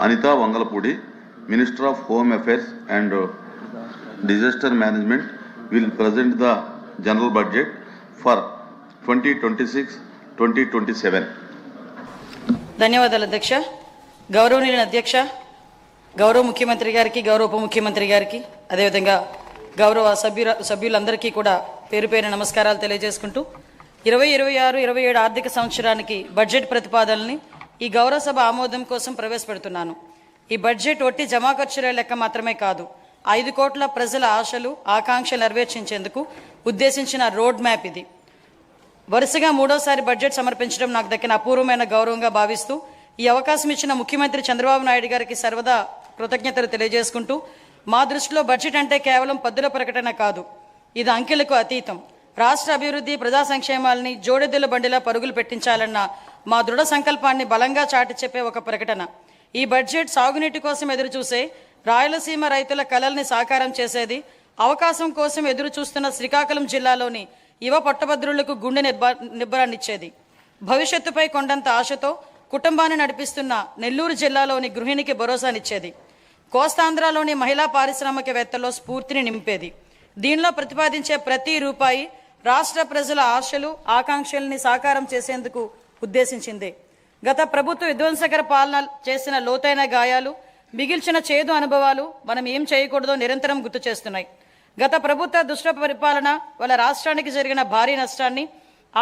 Anita Vangalapudi, Minister of Home Affairs and Disaster Management, will present the general budget for 2026-2027. ధన్యవాదాలు అధ్యక్ష. గౌరవనీయుల అధ్యక్ష, గౌరవ ముఖ్యమంత్రి గారికి, గౌరవ ఉప ముఖ్యమంత్రి గారికి, అదేవిధంగా గౌరవ సభ్యులందరికీ కూడా పేరు పేరు నమస్కారాలు తెలియజేసుకుంటూ 2026-27 ఆర్థిక సంవత్సరానికి బడ్జెట్ ప్రతిపాదనల్ని ఈ గౌరవ సభ ఆమోదం కోసం ప్రవేశపెడుతున్నాను. ఈ బడ్జెట్ ఒట్టి జమా ఖర్చుల లెక్క మాత్రమే కాదు, 5 కోట్ల ప్రజల ఆశలు ఆకాంక్షలు నెరవేర్చేందుకు ఉద్దేశించిన రోడ్ మ్యాప్ ఇది. వరుసగా 3వసారి బడ్జెట్ సమర్పించడం నాకు దక్కిన అపూర్వమైన గౌరవంగా భావిస్తూ ఈ అవకాశం ఇచ్చిన ముఖ్యమంత్రి చంద్రబాబు నాయుడు గారికి సర్వదా కృతజ్ఞతలు తెలియజేసుకుంటూ, మా దృష్టిలో బడ్జెట్ అంటే కేవలం పద్దుల ప్రకటన కాదు, ఇది అంకెలకు అతీతం. రాష్ట్ర అభివృద్ధి, ప్రజా సంక్షేమాలని జోడెద్దుల బండిలా పరుగులు పెట్టించాలన్న మా దృఢ సంకల్పాన్ని బలంగా చాటి చెప్పే ఒక ప్రకటన. ఈ బడ్జెట్ సాగునీటి కోసం ఎదురుచూసే రాయలసీమ రైతుల కలల్ని సాకారం చేసేది, అవకాశం కోసం ఎదురు చూస్తున్న శ్రీకాకుళం జిల్లాలోని యువ పట్టభద్రులకు గుండె నిబ్బరాన్నిచ్చేది, భవిష్యత్తుపై కొండంత ఆశతో కుటుంబాన్ని నడిపిస్తున్న నెల్లూరు జిల్లాలోని గృహిణికి భరోసానిచ్చేది, కోస్తాంధ్రలోని మహిళా పారిశ్రామికవేత్తల్లో స్ఫూర్తిని నింపేది. దీనిలో ప్రతిపాదించే ప్రతి రూపాయి రాష్ట్ర ప్రజల ఆశలు ఆకాంక్షల్ని సాకారం చేసేందుకు ఉద్దేశించింది. గత ప్రభుత్వ విధ్వంసకర పాలన చేసిన లోతైన గాయాలు, మిగిల్చిన చేదు అనుభవాలు మనం ఏం చేయకూడదో నిరంతరం గుర్తు చేస్తున్నాయి. గత ప్రభుత్వ దుష్ట పరిపాలన వల్ల రాష్ట్రానికి జరిగిన భారీ నష్టాన్ని,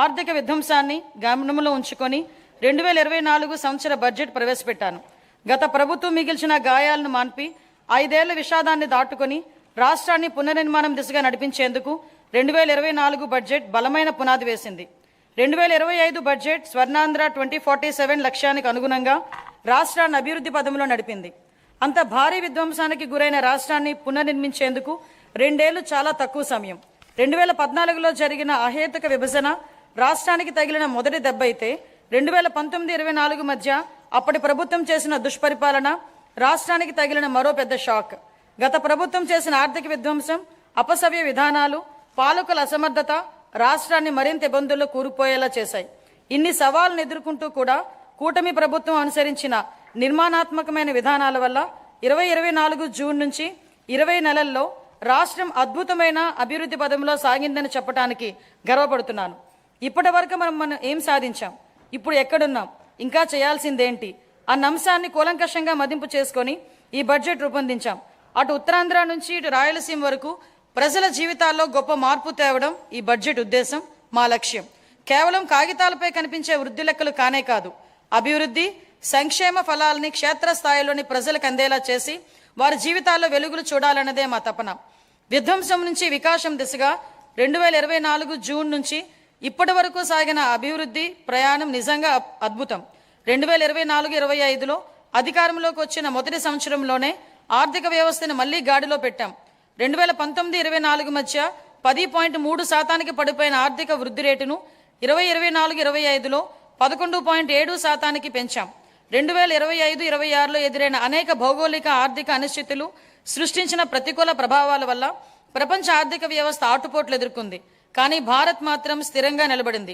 ఆర్థిక విధ్వంసాన్ని గమనంలో ఉంచుకొని 2024 సంవత్సర బడ్జెట్ ప్రవేశపెట్టాను. గత ప్రభుత్వం మిగిల్చిన గాయాలను మాన్పి 5 ఏళ్ల విషాదాన్ని దాటుకొని రాష్ట్రాన్ని పునర్నిర్మాణం దిశగా నడిపించేందుకు 2024 బడ్జెట్ బలమైన పునాది వేసింది. 2025 బడ్జెట్ స్వర్ణాంధ్ర 2047 లక్ష్యానికి అనుగుణంగా రాష్ట్రాన్ని అభివృద్ధి పదంలో నడిపింది. అంత భారీ విధ్వంసానికి గురైన రాష్ట్రాన్ని పునర్నిర్మించేందుకు 2 ఏళ్లు చాలా తక్కువ సమయం. 2014లో జరిగిన అహేతుక విభజన రాష్ట్రానికి తగిలిన మొదటి దెబ్బ అయితే 2019-24 మధ్య అప్పటి ప్రభుత్వం చేసిన దుష్పరిపాలన రాష్ట్రానికి తగిలిన మరో పెద్ద షాక్. గత ప్రభుత్వం చేసిన ఆర్థిక విధ్వంసం, అపసవ్య విధానాలు, పాలకుల అసమర్థత రాష్ట్రాన్ని మరింత ఇబ్బందుల్లో కూరుకుపోయేలా చేశాయి. ఇన్ని సవాళ్లను ఎదుర్కొంటూ కూడా కూటమి ప్రభుత్వం అనుసరించిన నిర్మాణాత్మకమైన విధానాల వల్ల 2024 జూన్ నుంచి 20 నెలల్లో రాష్ట్రం అద్భుతమైన అభివృద్ధి పదంలో సాగిందని చెప్పడానికి గర్వపడుతున్నాను. ఇప్పటి వరకు మనం ఏం సాధించాం, ఇప్పుడు ఎక్కడున్నాం, ఇంకా చేయాల్సిందేంటి అన్న అంశాన్ని కూలంకషంగా మదింపు చేసుకొని ఈ బడ్జెట్ రూపొందించాం. అటు ఉత్తరాంధ్ర నుంచి ఇటు రాయలసీమ వరకు ప్రజల జీవితాల్లో గొప్ప మార్పు తేవడం ఈ బడ్జెట్ ఉద్దేశం, మా లక్ష్యం. కేవలం కాగితాలపై కనిపించే వృద్ధి లెక్కలు కానే కాదు, అభివృద్ధి సంక్షేమ ఫలాలని క్షేత్రస్థాయిలోని ప్రజలకు అందేలా చేసి వారి జీవితాల్లో వెలుగులు చూడాలన్నదే మా తపన. విధ్వంసం నుంచి వికాసం దిశగా 2024 జూన్ నుంచి ఇప్పటి వరకు సాగిన అభివృద్ధి ప్రయాణం నిజంగా అద్భుతం. 2024-25లో అధికారంలోకి వచ్చిన మొదటి సంవత్సరంలోనే ఆర్థిక వ్యవస్థను మళ్లీ గాడిలో పెట్టాం. 2019-24 మధ్య 10.3% పడిపోయిన ఆర్థిక వృద్ధి రేటును 2024-25లో 11.7% పెంచాం. 2025-26లో ఎదురైన అనేక భౌగోళిక ఆర్థిక అనిశ్చితులు సృష్టించిన ప్రతికూల ప్రభావాల వల్ల ప్రపంచ ఆర్థిక వ్యవస్థ ఆటుపోట్లు ఎదుర్కొంది. కానీ భారత్ మాత్రం స్థిరంగా నిలబడింది.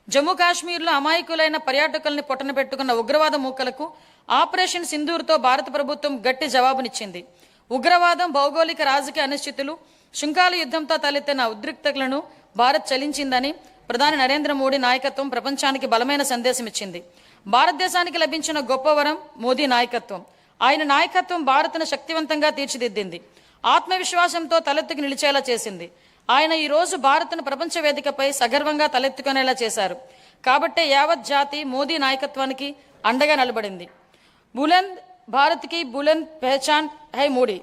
జమ్మూ కాశ్మీర్లో అమాయకులైన పర్యాటకుల్ని పొట్టన పెట్టుకున్న ఉగ్రవాద మూకలకు ఆపరేషన్ సింధూర్తో భారత ప్రభుత్వం గట్టి జవాబునిచ్చింది. ఉగ్రవాదం, భౌగోళిక రాజకీయ అనిశ్చితులు, శుంకాల యుద్ధంతో తలెత్తిన ఉద్రిక్తతలను భారత్ చలించిందని ప్రధాని నరేంద్ర మోడీ నాయకత్వం ప్రపంచానికి బలమైన సందేశం ఇచ్చింది. భారతదేశానికి లభించిన గొప్ప వరం మోదీ నాయకత్వం. ఆయన నాయకత్వం భారత్ను శక్తివంతంగా తీర్చిదిద్దింది, ఆత్మవిశ్వాసంతో తలెత్తుకు నిలిచేలా చేసింది. ఆయన ఈ రోజు భారత్ను ప్రపంచ వేదికపై సగర్వంగా తలెత్తుకునేలా చేశారు. కాబట్టే యావత్ జాతి మోదీ నాయకత్వానికి అండగా నిలబడింది. బులంద్ భారత్కి బులంద్ పెహచాన్ హై మోడీ.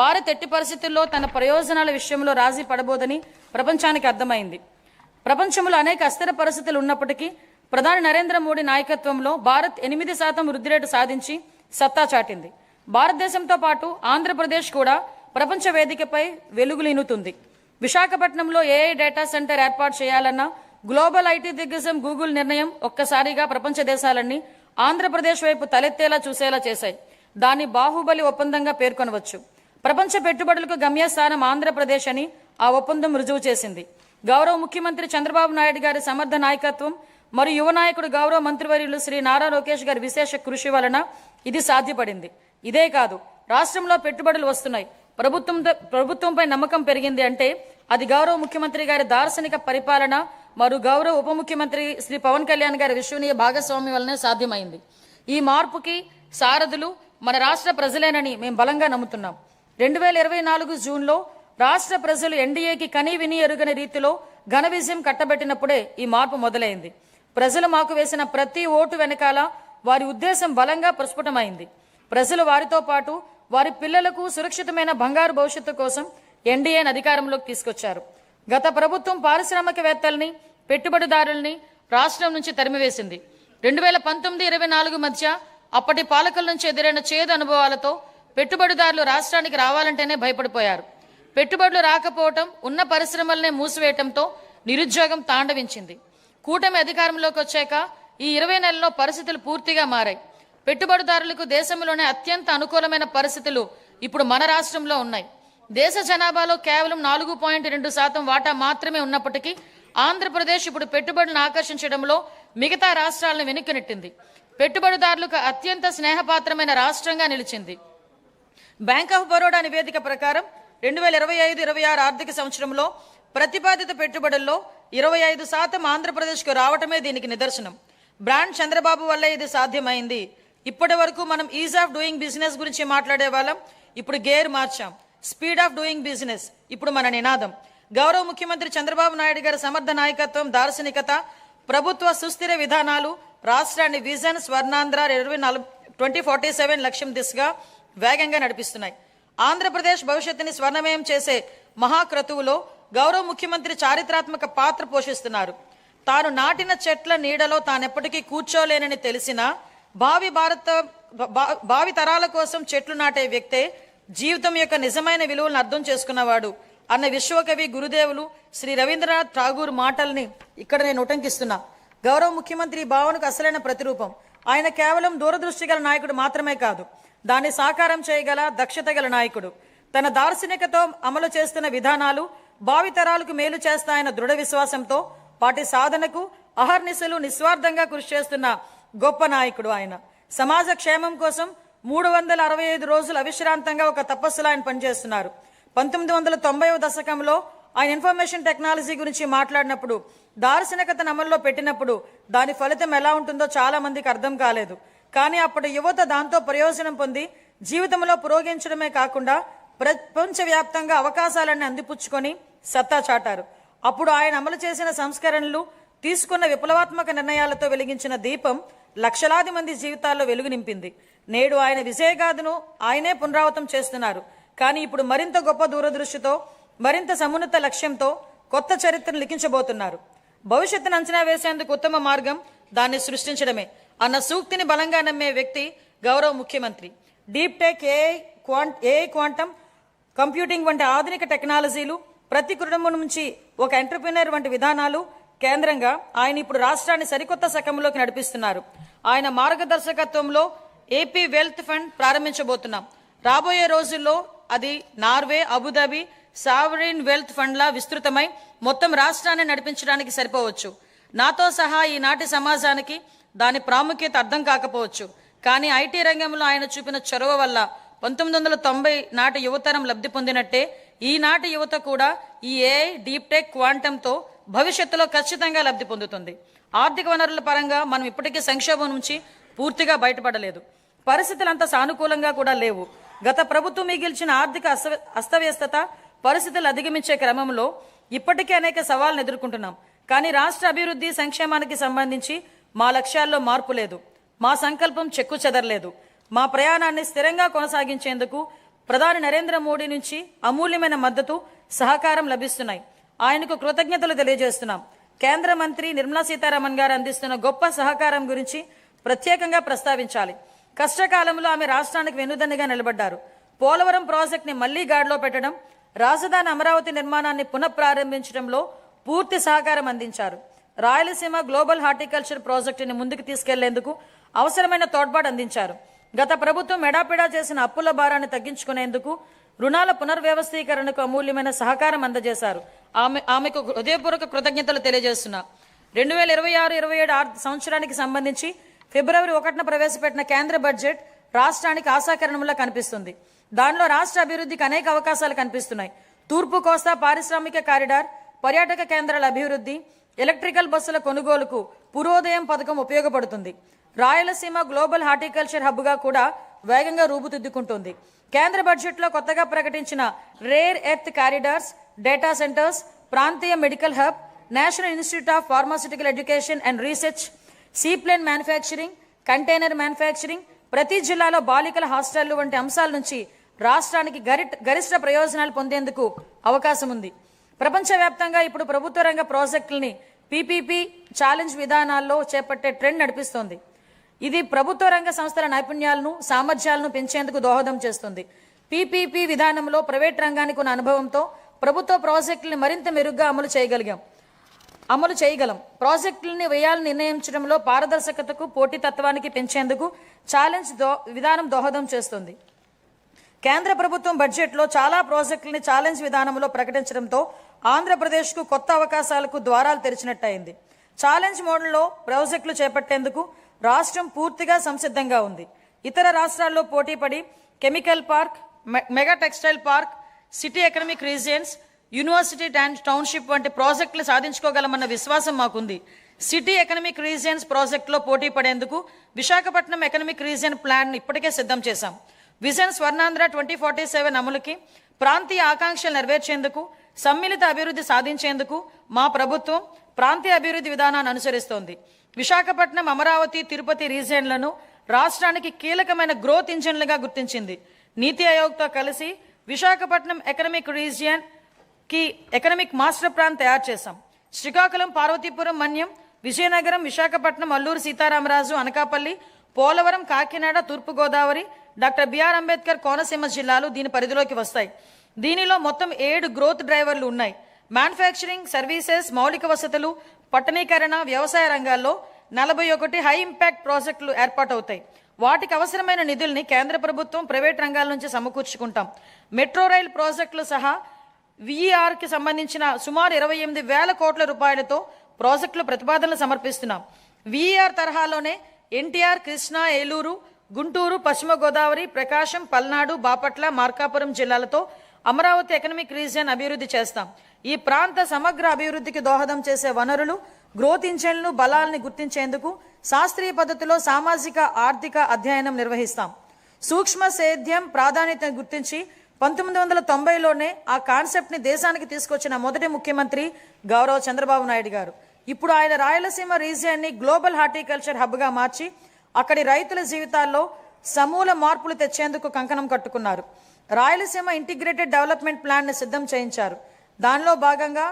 భారత్ ఎట్టి పరిస్థితుల్లో తన ప్రయోజనాల విషయంలో రాజీ పడబోదని ప్రపంచానికి అర్థమైంది. ప్రపంచంలో అనేక అస్థిర పరిస్థితులు ఉన్నప్పటికీ ప్రధాని నరేంద్ర మోడీ నాయకత్వంలో భారత్ 8% వృద్ధి రేటు సాధించి సత్తా చాటింది. భారతదేశంతో పాటు ఆంధ్రప్రదేశ్ కూడా ప్రపంచ వేదికపై వెలుగులీనుతుంది. విశాఖపట్నంలో ఏఐ డేటా సెంటర్ ఏర్పాటు చేయాలన్న గ్లోబల్ ఐటీ దిగ్గజం గూగుల్ నిర్ణయం ఒక్కసారిగా ప్రపంచ దేశాలన్నీ ఆంధ్రప్రదేశ్ వైపు తలెత్తేలా చూసేలా చేశాయి. దాన్ని బాహుబలి ఒప్పందంగా పేర్కొనవచ్చు. ప్రపంచ పెట్టుబడులకు గమ్యస్థానం ఆంధ్రప్రదేశ్ అని ఆ ఒప్పందం రుజువు చేసింది. గౌరవ ముఖ్యమంత్రి చంద్రబాబు నాయుడు గారి సమర్థ నాయకత్వం మరియు యువ నాయకుడు గౌరవ మంత్రివర్యులు శ్రీ నారా లోకేష్ గారి విశేష కృషి వలన ఇది సాధ్యపడింది. ఇదే కాదు, రాష్ట్రంలో పెట్టుబడులు వస్తున్నాయి, ప్రభుత్వంపై నమ్మకం పెరిగింది అంటే అది గౌరవ ముఖ్యమంత్రి గారి దార్శనిక పరిపాలన మరియు గౌరవ ఉప ముఖ్యమంత్రి శ్రీ పవన్ కళ్యాణ్ గారి విశ్వనీయ భాగస్వామ్యం వల్లనే సాధ్యమైంది. ఈ మార్పుకి సారథులు మన రాష్ట్ర ప్రజలేనని మేము బలంగా నమ్ముతున్నాం. 2024 జూన్లో రాష్ట్ర ప్రజలు ఎన్డీఏకి కనీ విని ఎరుగని రీతిలో ఘన విజయం కట్టబెట్టినప్పుడే ఈ మార్పు మొదలైంది. ప్రజలు మాకు వేసిన ప్రతి ఓటు వెనకాల వారి ఉద్దేశం బలంగా ప్రస్ఫుటమైంది. ప్రజలు వారితో పాటు వారి పిల్లలకు సురక్షితమైన బంగారు భవిష్యత్తు కోసం ఎన్డీఏని అధికారంలోకి తీసుకొచ్చారు. గత ప్రభుత్వం పారిశ్రామికవేత్తల్ని, పెట్టుబడిదారుల్ని రాష్ట్రం నుంచి తరిమివేసింది. 2019-24 మధ్య అప్పటి పాలకుల నుంచి ఎదురైన చేదు అనుభవాలతో పెట్టుబడిదారులు రాష్ట్రానికి రావాలంటేనే భయపడిపోయారు. పెట్టుబడులు రాకపోవటం, ఉన్న పరిశ్రమలనే మూసివేయటంతో నిరుద్యోగం తాండవించింది. కూటమి అధికారంలోకి వచ్చాక ఈ 20 నెలల్లో పరిస్థితులు పూర్తిగా మారాయి. పెట్టుబడిదారులకు దేశంలోనే అత్యంత అనుకూలమైన పరిస్థితులు ఇప్పుడు మన రాష్ట్రంలో ఉన్నాయి. దేశ జనాభాలో కేవలం 4.2% వాటా మాత్రమే ఉన్నప్పటికీ ఆంధ్రప్రదేశ్ ఇప్పుడు పెట్టుబడులను ఆకర్షించడంలో మిగతా రాష్ట్రాలను వెనక్కి నెట్టింది. పెట్టుబడిదారులకు అత్యంత స్నేహపాత్రమైన రాష్ట్రంగా నిలిచింది. బ్యాంక్ ఆఫ్ బరోడా నివేదిక ప్రకారం 2025-26 ఆర్థిక సంవత్సరంలో ప్రతిపాదిత పెట్టుబడుల్లో 25% ఆంధ్రప్రదేశ్కు రావటమే దీనికి నిదర్శనం. బ్రాండ్ చంద్రబాబు వల్లే ఇది సాధ్యమైంది. ఇప్పటి వరకు మనం ఈజ్ ఆఫ్ డూయింగ్ బిజినెస్ గురించి మాట్లాడే వాళ్ళం, ఇప్పుడు గేర్ మార్చాం. స్పీడ్ ఆఫ్ డూయింగ్ బిజినెస్ ఇప్పుడు మన నినాదం. గౌరవ ముఖ్యమంత్రి చంద్రబాబు నాయుడు గారి సమర్థ నాయకత్వం, దార్శనికత, ప్రభుత్వ సుస్థిర విధానాలు రాష్ట్రాన్ని విజన్ స్వర్ణాంధ్ర 2047 లక్ష్యం దిశగా వేగంగా నడిపిస్తున్నాయి. ఆంధ్రప్రదేశ్ భవిష్యత్తుని స్వర్ణమయం చేసే మహాక్రతువులో గౌరవ ముఖ్యమంత్రి చారిత్రాత్మక పాత్ర పోషిస్తున్నారు. తాను నాటిన చెట్ల నీడలో తానెప్పటికీ కూర్చోలేనని తెలిసినా భావి తరాల కోసం చెట్లు నాటే వ్యక్తే జీవితం యొక్క నిజమైన విలువలను అర్థం చేసుకున్నవాడు అన్న విశ్వకవి గురుదేవులు శ్రీ రవీంద్రనాథ్ ఠాగూర్ మాటల్ని ఇక్కడ నేను ఉటంకిస్తున్నా. గౌరవ ముఖ్యమంత్రి ఈ భావనకు అసలైన ప్రతిరూపం. ఆయన కేవలం దూరదృష్టి గల నాయకుడు మాత్రమే కాదు, దాన్ని సాకారం చేయగల దక్షత గల నాయకుడు. తన దార్శనికతో అమలు చేస్తున్న విధానాలు భావితరాలకు మేలు చేస్తాయన్న దృఢ విశ్వాసంతో వాటి సాధనకు అహర్నిశలు నిస్వార్థంగా కృషి చేస్తున్న గొప్ప నాయకుడు ఆయన. సమాజ క్షేమం కోసం 365 రోజులు అవిశ్రాంతంగా ఒక తపస్సులా ఆయన పనిచేస్తున్నారు. 1990వ దశకంలో ఆయన ఇన్ఫర్మేషన్ టెక్నాలజీ గురించి మాట్లాడినప్పుడు, దార్శనికతను అమల్లో పెట్టినప్పుడు దాని ఫలితం ఎలా ఉంటుందో చాలా మందికి అర్థం కాలేదు. కానీ అప్పటి యువత దాంతో ప్రయోజనం పొంది జీవితంలో పురోగమించడమే కాకుండా ప్రపంచవ్యాప్తంగా అవకాశాలన్నీ అందిపుచ్చుకొని సత్తా చాటారు. అప్పుడు ఆయన అమలు చేసిన సంస్కరణలు, తీసుకున్న విప్లవాత్మక నిర్ణయాలతో వెలిగించిన దీపం లక్షలాది మంది జీవితాల్లో వెలుగు నింపింది. నేడు ఆయన విజయగాథను ఆయనే పునరావృతం చేస్తున్నారు. కానీ ఇప్పుడు మరింత గొప్ప దూరదృష్టితో, మరింత సమున్నత లక్ష్యంతో కొత్త చరిత్రను లిఖించబోతున్నారు. భవిష్యత్తును అంచనా వేసేందుకు ఉత్తమ మార్గం దాన్ని సృష్టించడమే అన్న సూక్తిని బలంగా నమ్మే వ్యక్తి గౌరవ ముఖ్యమంత్రి. Deep tech, AI, quantum computing వంటి ఆధునిక టెక్నాలజీలు, ప్రతి కుటుంబం నుంచి ఒక ఎంటర్ప్రినర్ వంటి విధానాలు కేంద్రంగా ఆయన ఇప్పుడు రాష్ట్రాన్ని సరికొత్త శకంలోకి నడిపిస్తున్నారు. ఆయన మార్గదర్శకత్వంలో ఏపీ వెల్త్ ఫండ్ ప్రారంభించబోతున్నాం. రాబోయే రోజుల్లో అది నార్వే, అబుదాబి సావరిన్ వెల్త్ ఫండ్లా విస్తృతమై మొత్తం రాష్ట్రాన్ని నడిపించడానికి సరిపోవచ్చు. నాతో సహా ఈనాటి సమాజానికి దాని ప్రాముఖ్యత అర్థం కాకపోవచ్చు. కానీ ఐటీ రంగంలో ఆయన చూపిన చొరవ వల్ల 1990 నాటి యువతరం లబ్ధి పొందినట్టే ఈనాటి యువత కూడా ఈ ఏఐ, డీప్ టెక్, క్వాంటంతో భవిష్యత్తులో ఖచ్చితంగా లబ్ధి పొందుతుంది. ఆర్థిక వనరుల పరంగా మనం ఇప్పటికీ సంక్షోభం నుంచి పూర్తిగా బయటపడలేదు. పరిస్థితులు అంత సానుకూలంగా కూడా లేవు. గత ప్రభుత్వం మిగిల్చిన ఆర్థిక అస్తవ్యస్తత పరిస్థితులు అధిగమించే క్రమంలో ఇప్పటికీ అనేక సవాళ్లను ఎదుర్కొంటున్నాం. కానీ రాష్ట్ర అభివృద్ధి, సంక్షేమానికి సంబంధించి మా లక్ష్యాల్లో మార్పు లేదు. మా సంకల్పం చెక్కు చెదరలేదు. మా ప్రయాణాన్ని స్థిరంగా కొనసాగించేందుకు ప్రధాని నరేంద్ర మోడీ నుంచి అమూల్యమైన మద్దతు, సహకారం లభిస్తున్నాయి. ఆయనకు కృతజ్ఞతలు తెలియజేస్తున్నాం. కేంద్ర మంత్రి నిర్మలా సీతారామన్ గారు అందిస్తున్న గొప్ప సహకారం గురించి ప్రత్యేకంగా ప్రస్తావించాలి. కష్టకాలంలో ఆమె రాష్ట్రానికి వెన్నుదన్నుగా నిలబడ్డారు. పోలవరం ప్రాజెక్టుని మళ్లీ గాడిలో పెట్టడం, రాజధాని అమరావతి నిర్మాణాన్ని పునఃప్రారంభించడంలో పూర్తి సహకారం అందించారు. రాయలసీమ గ్లోబల్ హార్టికల్చర్ ప్రాజెక్టుని ముందుకు తీసుకెళ్లేందుకు అవసరమైన తోడ్పాటు అందించారు. గత ప్రభుత్వం ఎడాపెడా చేసిన అప్పుల భారాన్ని తగ్గించుకునేందుకు రుణాల పునర్వ్యవస్థీకరణకు అమూల్యమైన సహకారం అందజేశారు. ఆమెకు హృదయపూర్వక కృతజ్ఞతలు తెలియజేస్తున్నా. 2026-27 సంవత్సరానికి సంబంధించి ఫిబ్రవరి 1న ప్రవేశపెట్టిన కేంద్ర బడ్జెట్ రాష్ట్రానికి ఆశాకిరణంలా కనిపిస్తుంది. దానిలో రాష్ట్ర అభివృద్ధికి అనేక అవకాశాలు కనిపిస్తున్నాయి. తూర్పు కోస్తా పారిశ్రామిక కారిడార్, పర్యాటక కేంద్రాల అభివృద్ధి, ఎలక్ట్రికల్ బస్సుల కొనుగోలుకు పూర్వోదయం పథకం ఉపయోగపడుతుంది. రాయలసీమ గ్లోబల్ హార్టికల్చర్ హబ్గా కూడా వేగంగా రూపుదిద్దుకుంటుంది. కేంద్ర బడ్జెట్లో కొత్తగా ప్రకటించిన rare earth corridors, data centres, ప్రాంతీయ medical hub, national institute of pharmaceutical education and research, seaplane manufacturing, container manufacturing, ప్రతి జిల్లాలో బాలికల హాస్టళ్లు వంటి అంశాల నుంచి రాష్ట్రానికి గరిష్ట ప్రయోజనాలు పొందేందుకు అవకాశం ఉంది. ప్రపంచవ్యాప్తంగా ఇప్పుడు ప్రభుత్వ రంగ ప్రాజెక్టుల్ని పీపీపీ ఛాలెంజ్ విధానాల్లో చేపట్టే ట్రెండ్ నడిపిస్తోంది. ఇది ప్రభుత్వ రంగ సంస్థల నైపుణ్యాలను, సామర్థ్యాలను పెంచేందుకు దోహదం చేస్తుంది. పీపీపీ విధానంలో ప్రైవేట్ రంగానికి ఉన్న అనుభవంతో ప్రభుత్వ ప్రాజెక్టులను మరింత మెరుగ్గా అమలు చేయగలం. ప్రాజెక్టులని వ్యయాలను నిర్ణయించడంలో పారదర్శకతకు, పోటీతత్వానికి పెంచేందుకు ఛాలెంజ్ విధానం దోహదం చేస్తుంది. కేంద్ర ప్రభుత్వం బడ్జెట్లో చాలా ప్రాజెక్టులని ఛాలెంజ్ విధానంలో ప్రకటించడంతో ఆంధ్రప్రదేశ్కు కొత్త అవకాశాలకు ద్వారాలు తెరిచినట్టయింది. ఛాలెంజ్ మోడల్లో ప్రాజెక్టులు చేపట్టేందుకు రాష్ట్రం పూర్తిగా సంసిద్ధంగా ఉంది. ఇతర రాష్ట్రాల్లో పోటీపడి chemical park, mega textile park, city economic regions, university township వంటి ప్రాజెక్టులు సాధించుకోగలమన్న విశ్వాసం మాకుంది. సిటీ ఎకనామిక్ రీజియన్స్ ప్రాజెక్టులో పోటీ పడేందుకు విశాఖపట్నం ఎకనామిక్ రీజియన్ ప్లాన్ ఇప్పటికే సిద్ధం చేశాం. విజన్ స్వర్ణాంధ్ర 2047 అమలుకి, ప్రాంతీయ ఆకాంక్షలు నెరవేర్చేందుకు, సమ్మిళిత అభివృద్ధి సాధించేందుకు మా ప్రభుత్వం ప్రాంతీయ అభివృద్ధి విధానాన్ని అనుసరిస్తోంది. విశాఖపట్నం, అమరావతి, తిరుపతి రీజియన్లను రాష్ట్రానికి కీలకమైన గ్రోత్ ఇంజిన్లుగా గుర్తించింది. నీతి ఆయోగ్తో కలిసి విశాఖపట్నం ఎకనామిక్ రీజియన్ కి ఎకనామిక్ మాస్టర్ ప్లాన్ తయారు చేశాం. శ్రీకాకుళం, పార్వతీపురం, మన్యం, విజయనగరం, విశాఖపట్నం, అల్లూరు సీతారామరాజు, అనకాపల్లి, పోలవరం, కాకినాడ, తూర్పుగోదావరి, డాక్టర్ బిఆర్ అంబేద్కర్ కోనసీమ జిల్లాలు దీని పరిధిలోకి వస్తాయి. దీనిలో మొత్తం 7 గ్రోత్ డ్రైవర్లు ఉన్నాయి. మ్యానుఫ్యాక్చరింగ్, సర్వీసెస్, మౌలిక వసతులు, పట్టణీకరణ, వ్యవసాయ రంగాల్లో 41 హై ఇంపాక్ట్ ప్రాజెక్టులు ఏర్పాటవుతాయి. వాటికి అవసరమైన నిధుల్ని కేంద్ర ప్రభుత్వం, ప్రైవేట్ రంగాల నుంచి సమకూర్చుకుంటాం. మెట్రో రైల్ ప్రాజెక్టులు సహా వీఆర్కి సంబంధించిన సుమారు 28,000 కోట్ల రూపాయలతో ప్రాజెక్టుల ప్రతిపాదనలు సమర్పిస్తున్నాం. వీఆర్ తరహాలోనే ఎన్టీఆర్, కృష్ణా, ఏలూరు, గుంటూరు, పశ్చిమ గోదావరి, ప్రకాశం, పల్నాడు, బాపట్ల, మార్కాపురం జిల్లాలతో అమరావతి ఎకనామిక్ రీజియన్ అభివృద్ధి చేస్తాం. ఈ ప్రాంత సమగ్ర అభివృద్ధికి దోహదం చేసే వనరులు, గ్రోత్ ఇంజన్లు, బలాల్ని గుర్తించేందుకు శాస్త్రీయ పద్ధతిలో సామాజిక, ఆర్థిక అధ్యయనం నిర్వహిస్తాం. సూక్ష్మ సేద్యం ప్రాధాన్యతను గుర్తించి 1990లోనే ఆ కాన్సెప్ట్ని దేశానికి తీసుకొచ్చిన మొదటి ముఖ్యమంత్రి గౌరవ చంద్రబాబు నాయుడు గారు. ఇప్పుడు ఆయన రాయలసీమ రీజియన్ని గ్లోబల్ హార్టికల్చర్ హబ్గా మార్చి అక్కడి రైతుల జీవితాల్లో సమూల మార్పులు తెచ్చేందుకు కంకణం కట్టుకున్నారు. రాయలసీమ ఇంటిగ్రేటెడ్ డెవలప్మెంట్ ప్లాన్ని సిద్ధం చేయించారు. దానిలో భాగంగా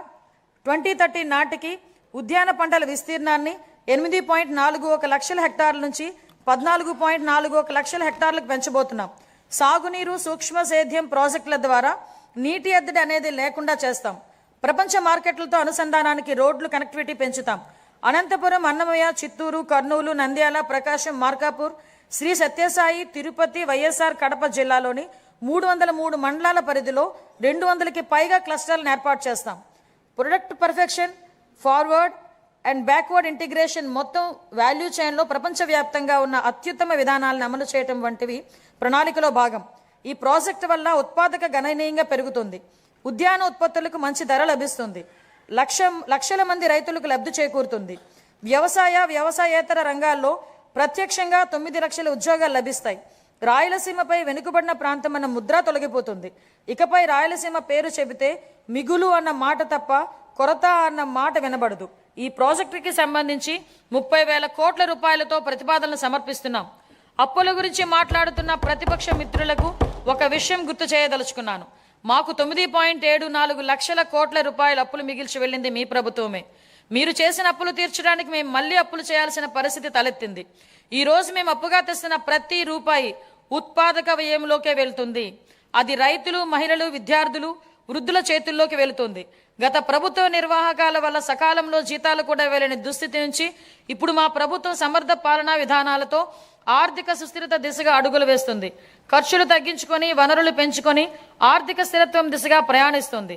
2030 నాటికి ఉద్యాన పంటల విస్తీర్ణాన్ని 8.41 లక్షల హెక్టార్ల నుంచి 14.41 లక్షల హెక్టార్లకు పెంచబోతున్నాం. సాగునీరు, సూక్ష్మ సేద్యం ప్రాజెక్టుల ద్వారా నీటి ఎద్దడి అనేది లేకుండా చేస్తాం. ప్రపంచ మార్కెట్లతో అనుసంధానానికి రోడ్లు కనెక్టివిటీ పెంచుతాం. అనంతపురం, అన్నమయ్య, చిత్తూరు, కర్నూలు, నంద్యాల, ప్రకాశం, మార్కాపూర్, శ్రీ సత్యసాయి, తిరుపతి, వైఎస్ఆర్ కడప జిల్లాలోని 303 మండలాల పరిధిలో 200కి పైగా క్లస్టర్లను ఏర్పాటు చేస్తాం. Product perfection, forward and backward integration మొత్తం వాల్యూ చైన్లో ప్రపంచవ్యాప్తంగా ఉన్న అత్యుత్తమ విధానాలను అమలు చేయడం వంటివి ప్రణాళికలో భాగం. ఈ ప్రాజెక్టు వల్ల ఉత్పాదక గణనీయంగా పెరుగుతుంది. ఉద్యాన ఉత్పత్తులకు మంచి ధర లభిస్తుంది. లక్షల మంది రైతులకు లబ్ధి చేకూరుతుంది. వ్యవసాయేతర రంగాల్లో ప్రత్యక్షంగా 9 లక్షల ఉద్యోగాలు లభిస్తాయి. రాయలసీమపై వెనుకబడిన ప్రాంతం అన్న ముద్ర తొలగిపోతుంది. ఇకపై రాయలసీమ పేరు చెబితే మిగులు అన్న మాట తప్ప కొరత అన్న మాట వినబడదు. ఈ ప్రాజెక్టుకి సంబంధించి 30,000 కోట్ల రూపాయలతో ప్రతిపాదనలు సమర్పిస్తున్నాం. అప్పుల గురించి మాట్లాడుతున్న ప్రతిపక్ష మిత్రులకు ఒక విషయం గుర్తు చేయదలుచుకున్నాను. మాకు 9.74 లక్షల కోట్ల రూపాయల అప్పులు మిగిల్చి వెళ్ళింది మీ ప్రభుత్వమే. మీరు చేసిన అప్పులు తీర్చడానికి మేము మళ్ళీ అప్పులు చేయాల్సిన పరిస్థితి తలెత్తింది. ఈ రోజు మేము అప్పుగా తెస్తున్న ప్రతి రూపాయి ఉత్పాదక వ్యయంలోకే వెళ్తుంది. అది రైతులు, మహిళలు, విద్యార్థులు, వృద్ధుల చేతుల్లోకి వెళుతుంది. గత ప్రభుత్వ నిర్వాహకాల వల్ల సకాలంలో జీతాలు కూడా వెళ్ళని దుస్థితి నుంచి ఇప్పుడు మా ప్రభుత్వం సమర్థ పాలనా విధానాలతో ఆర్థిక సుస్థిరత దిశగా అడుగులు వేస్తుంది. ఖర్చులు తగ్గించుకొని, వనరులు పెంచుకొని ఆర్థిక స్థిరత్వం దిశగా ప్రయాణిస్తుంది.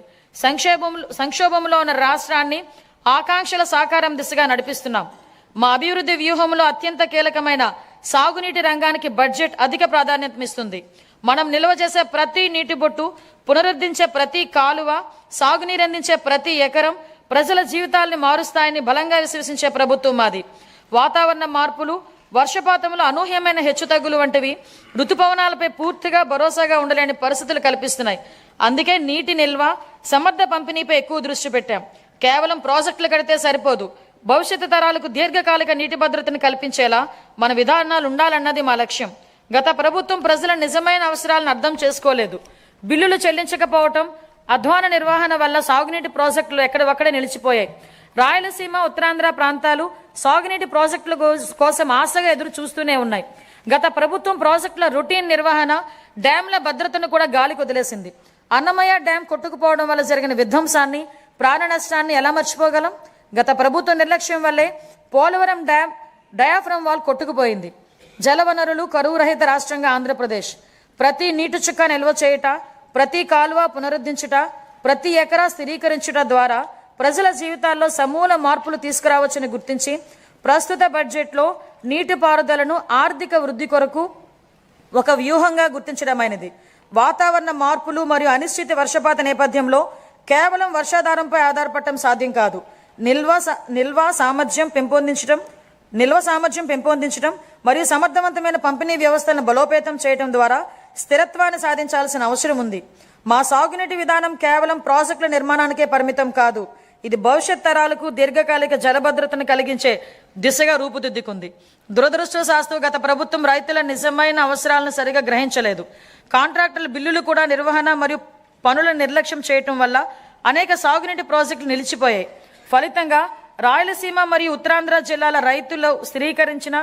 సంక్షోభంలో ఉన్న రాష్ట్రాన్ని ఆకాంక్షల సాకారం దిశగా నడిపిస్తున్నాం. మా అభివృద్ధి వ్యూహంలో అత్యంత కీలకమైన సాగునీటి రంగానికి బడ్జెట్ అధిక ప్రాధాన్యతనిస్తుంది. మనం నిల్వ చేసే ప్రతి నీటి బొట్టు, పునరుద్ధరించే ప్రతి కాలువ, సాగునీరు అందించే ప్రతి ఎకరం ప్రజల జీవితాల్ని మారుస్తాయని బలంగా విశ్వసించే ప్రభుత్వం మాది. వాతావరణ మార్పులు, వర్షపాతంలో అనూహ్యమైన హెచ్చుతగ్గులు వంటివి ఋతుపవనాలపై పూర్తిగా భరోసాగా ఉండలేని పరిస్థితులు కల్పిస్తున్నాయి. అందుకే నీటి నిల్వ, సమర్థ పంపిణీపై ఎక్కువ దృష్టి పెట్టాం. కేవలం ప్రాజెక్టులు కడితే సరిపోదు. భవిష్యత్తు తరాలకు దీర్ఘకాలిక నీటి భద్రతను కల్పించేలా మన విధానాలు ఉండాలన్నది మా లక్ష్యం. గత ప్రభుత్వం ప్రజల నిజమైన అవసరాలను అర్థం చేసుకోలేదు. బిల్లులు చెల్లించకపోవటం, అధ్వాన నిర్వహణ వల్ల సాగునీటి ప్రాజెక్టులు ఎక్కడొక్కడే నిలిచిపోయాయి. రాయలసీమ, ఉత్తరాంధ్ర ప్రాంతాలు సాగునీటి ప్రాజెక్టుల కోసం ఆశగా ఎదురు చూస్తూనే ఉన్నాయి. గత ప్రభుత్వం ప్రాజెక్టుల రొటీన్ నిర్వహణ, డ్యాంల భద్రతను కూడా గాలికి వదిలేసింది. అన్నమయ్య డ్యాం కొట్టుకుపోవడం వల్ల జరిగిన విధ్వంసాన్ని, ప్రాణ నష్టాన్ని ఎలా మర్చిపోగలం? గత ప్రభుత్వ నిర్లక్ష్యం వల్లే పోలవరం డ్యాం డయాఫ్రమ్ వాల్ కొట్టుకుపోయింది. జలవనరులు కరువు రహిత రాష్ట్రంగా ఆంధ్రప్రదేశ్. ప్రతి నీటి చుక్క నిల్వ చేయుట, ప్రతి కాలువ పునరుద్ధరించుట, ప్రతి ఎకరా స్థిరీకరించుట ద్వారా ప్రజల జీవితాల్లో సమూల మార్పులు తీసుకురావచ్చని గుర్తించి ప్రస్తుత బడ్జెట్లో నీటిపారుదలను ఆర్థిక వృద్ధి కొరకు ఒక వ్యూహంగా గుర్తించడమైనది. వాతావరణ మార్పులు మరియు అనిశ్చిత వర్షపాత నేపథ్యంలో కేవలం వర్షాధారంపై ఆధారపడటం సాధ్యం కాదు. నిల్వ సామర్థ్యం పెంపొందించడం మరియు సమర్థవంతమైన పంపిణీ వ్యవస్థలను బలోపేతం చేయడం ద్వారా స్థిరత్వాన్ని సాధించాల్సిన అవసరం ఉంది. మా సాగునీటి విధానం కేవలం ప్రాజెక్టుల నిర్మాణానికే పరిమితం కాదు. ఇది భవిష్యత్ తరాలకు దీర్ఘకాలిక జలభద్రతను కలిగించే దిశగా రూపుదిద్దుకుంది. దురదృష్టవశాత్తు గత ప్రభుత్వం రైతుల నిజమైన అవసరాలను సరిగా గ్రహించలేదు. కాంట్రాక్టర్ల బిల్లులు కూడా నిర్వహణ మరియు పనుల నిర్లక్ష్యం చేయటం వల్ల అనేక సాగునీటి ప్రాజెక్టులు నిలిచిపోయాయి. ఫలితంగా రాయలసీమ మరియు ఉత్తరాంధ్ర జిల్లాల రైతులు స్థిరీకరించిన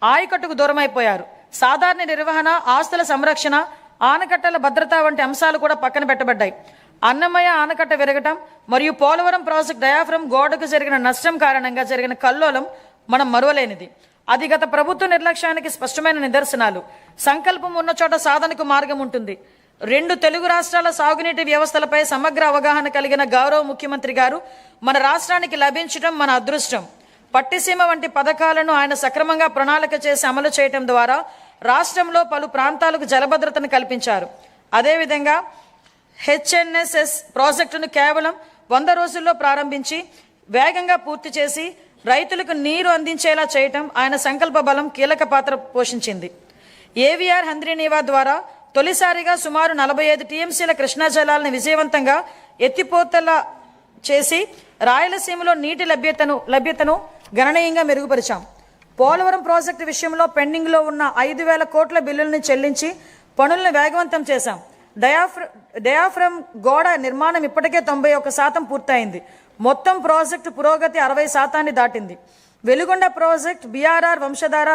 ఆయకట్టుకు దూరమైపోయారు. సాధారణ నిర్వహణ, ఆస్తుల సంరక్షణ, ఆనకట్టల భద్రత వంటి అంశాలు కూడా పక్కన పెట్టబడ్డాయి. అన్నమయ్య ఆనకట్ట విరగటం మరియు పోలవరం ప్రాజెక్ట్ డయాఫ్రమ్ గోడకు జరిగిన నష్టం కారణంగా జరిగిన కల్లోలం మనం మరువలేనిది. అది గత ప్రభుత్వ నిర్లక్ష్యానికి స్పష్టమైన నిదర్శనాలు. సంకల్పం ఉన్న చోట సాధనకు మార్గం ఉంటుంది. 2 తెలుగు రాష్ట్రాల సాగునీటి వ్యవస్థలపై సమగ్ర అవగాహన కలిగిన గౌరవ ముఖ్యమంత్రి గారు మన రాష్ట్రానికి లభించడం మన అదృష్టం. పట్టిసీమ వంటి పథకాలను ఆయన సక్రమంగా ప్రణాళిక చేసి అమలు చేయడం ద్వారా రాష్ట్రంలో పలు ప్రాంతాలకు జలభద్రతను కల్పించారు. అదేవిధంగా హెచ్ఎన్ఎస్ఎస్ ప్రాజెక్టును కేవలం 100 రోజుల్లో ప్రారంభించి వేగంగా పూర్తి చేసి రైతులకు నీరు అందించేలా చేయటం ఆయన సంకల్ప బలం కీలక పాత్ర పోషించింది. ఏవిఆర్ హంద్రీనీవా ద్వారా తొలిసారిగా సుమారు 45 టీఎంసీల కృష్ణా జలాలను విజయవంతంగా ఎత్తిపోతల చేసి రాయలసీమలో నీటి లభ్యతను గణనీయంగా మెరుగుపరిచాం. పోలవరం ప్రాజెక్టు విషయంలో పెండింగ్లో ఉన్న 5,000 కోట్ల బిల్లులను చెల్లించి పనులను వేగవంతం చేశాం. డయాఫ్రమ్ గోడ నిర్మాణం ఇప్పటికే 91% పూర్తయింది. మొత్తం ప్రాజెక్టు పురోగతి 60% దాటింది. వెలుగొండ ప్రాజెక్ట్, బీఆర్ఆర్ వంశధార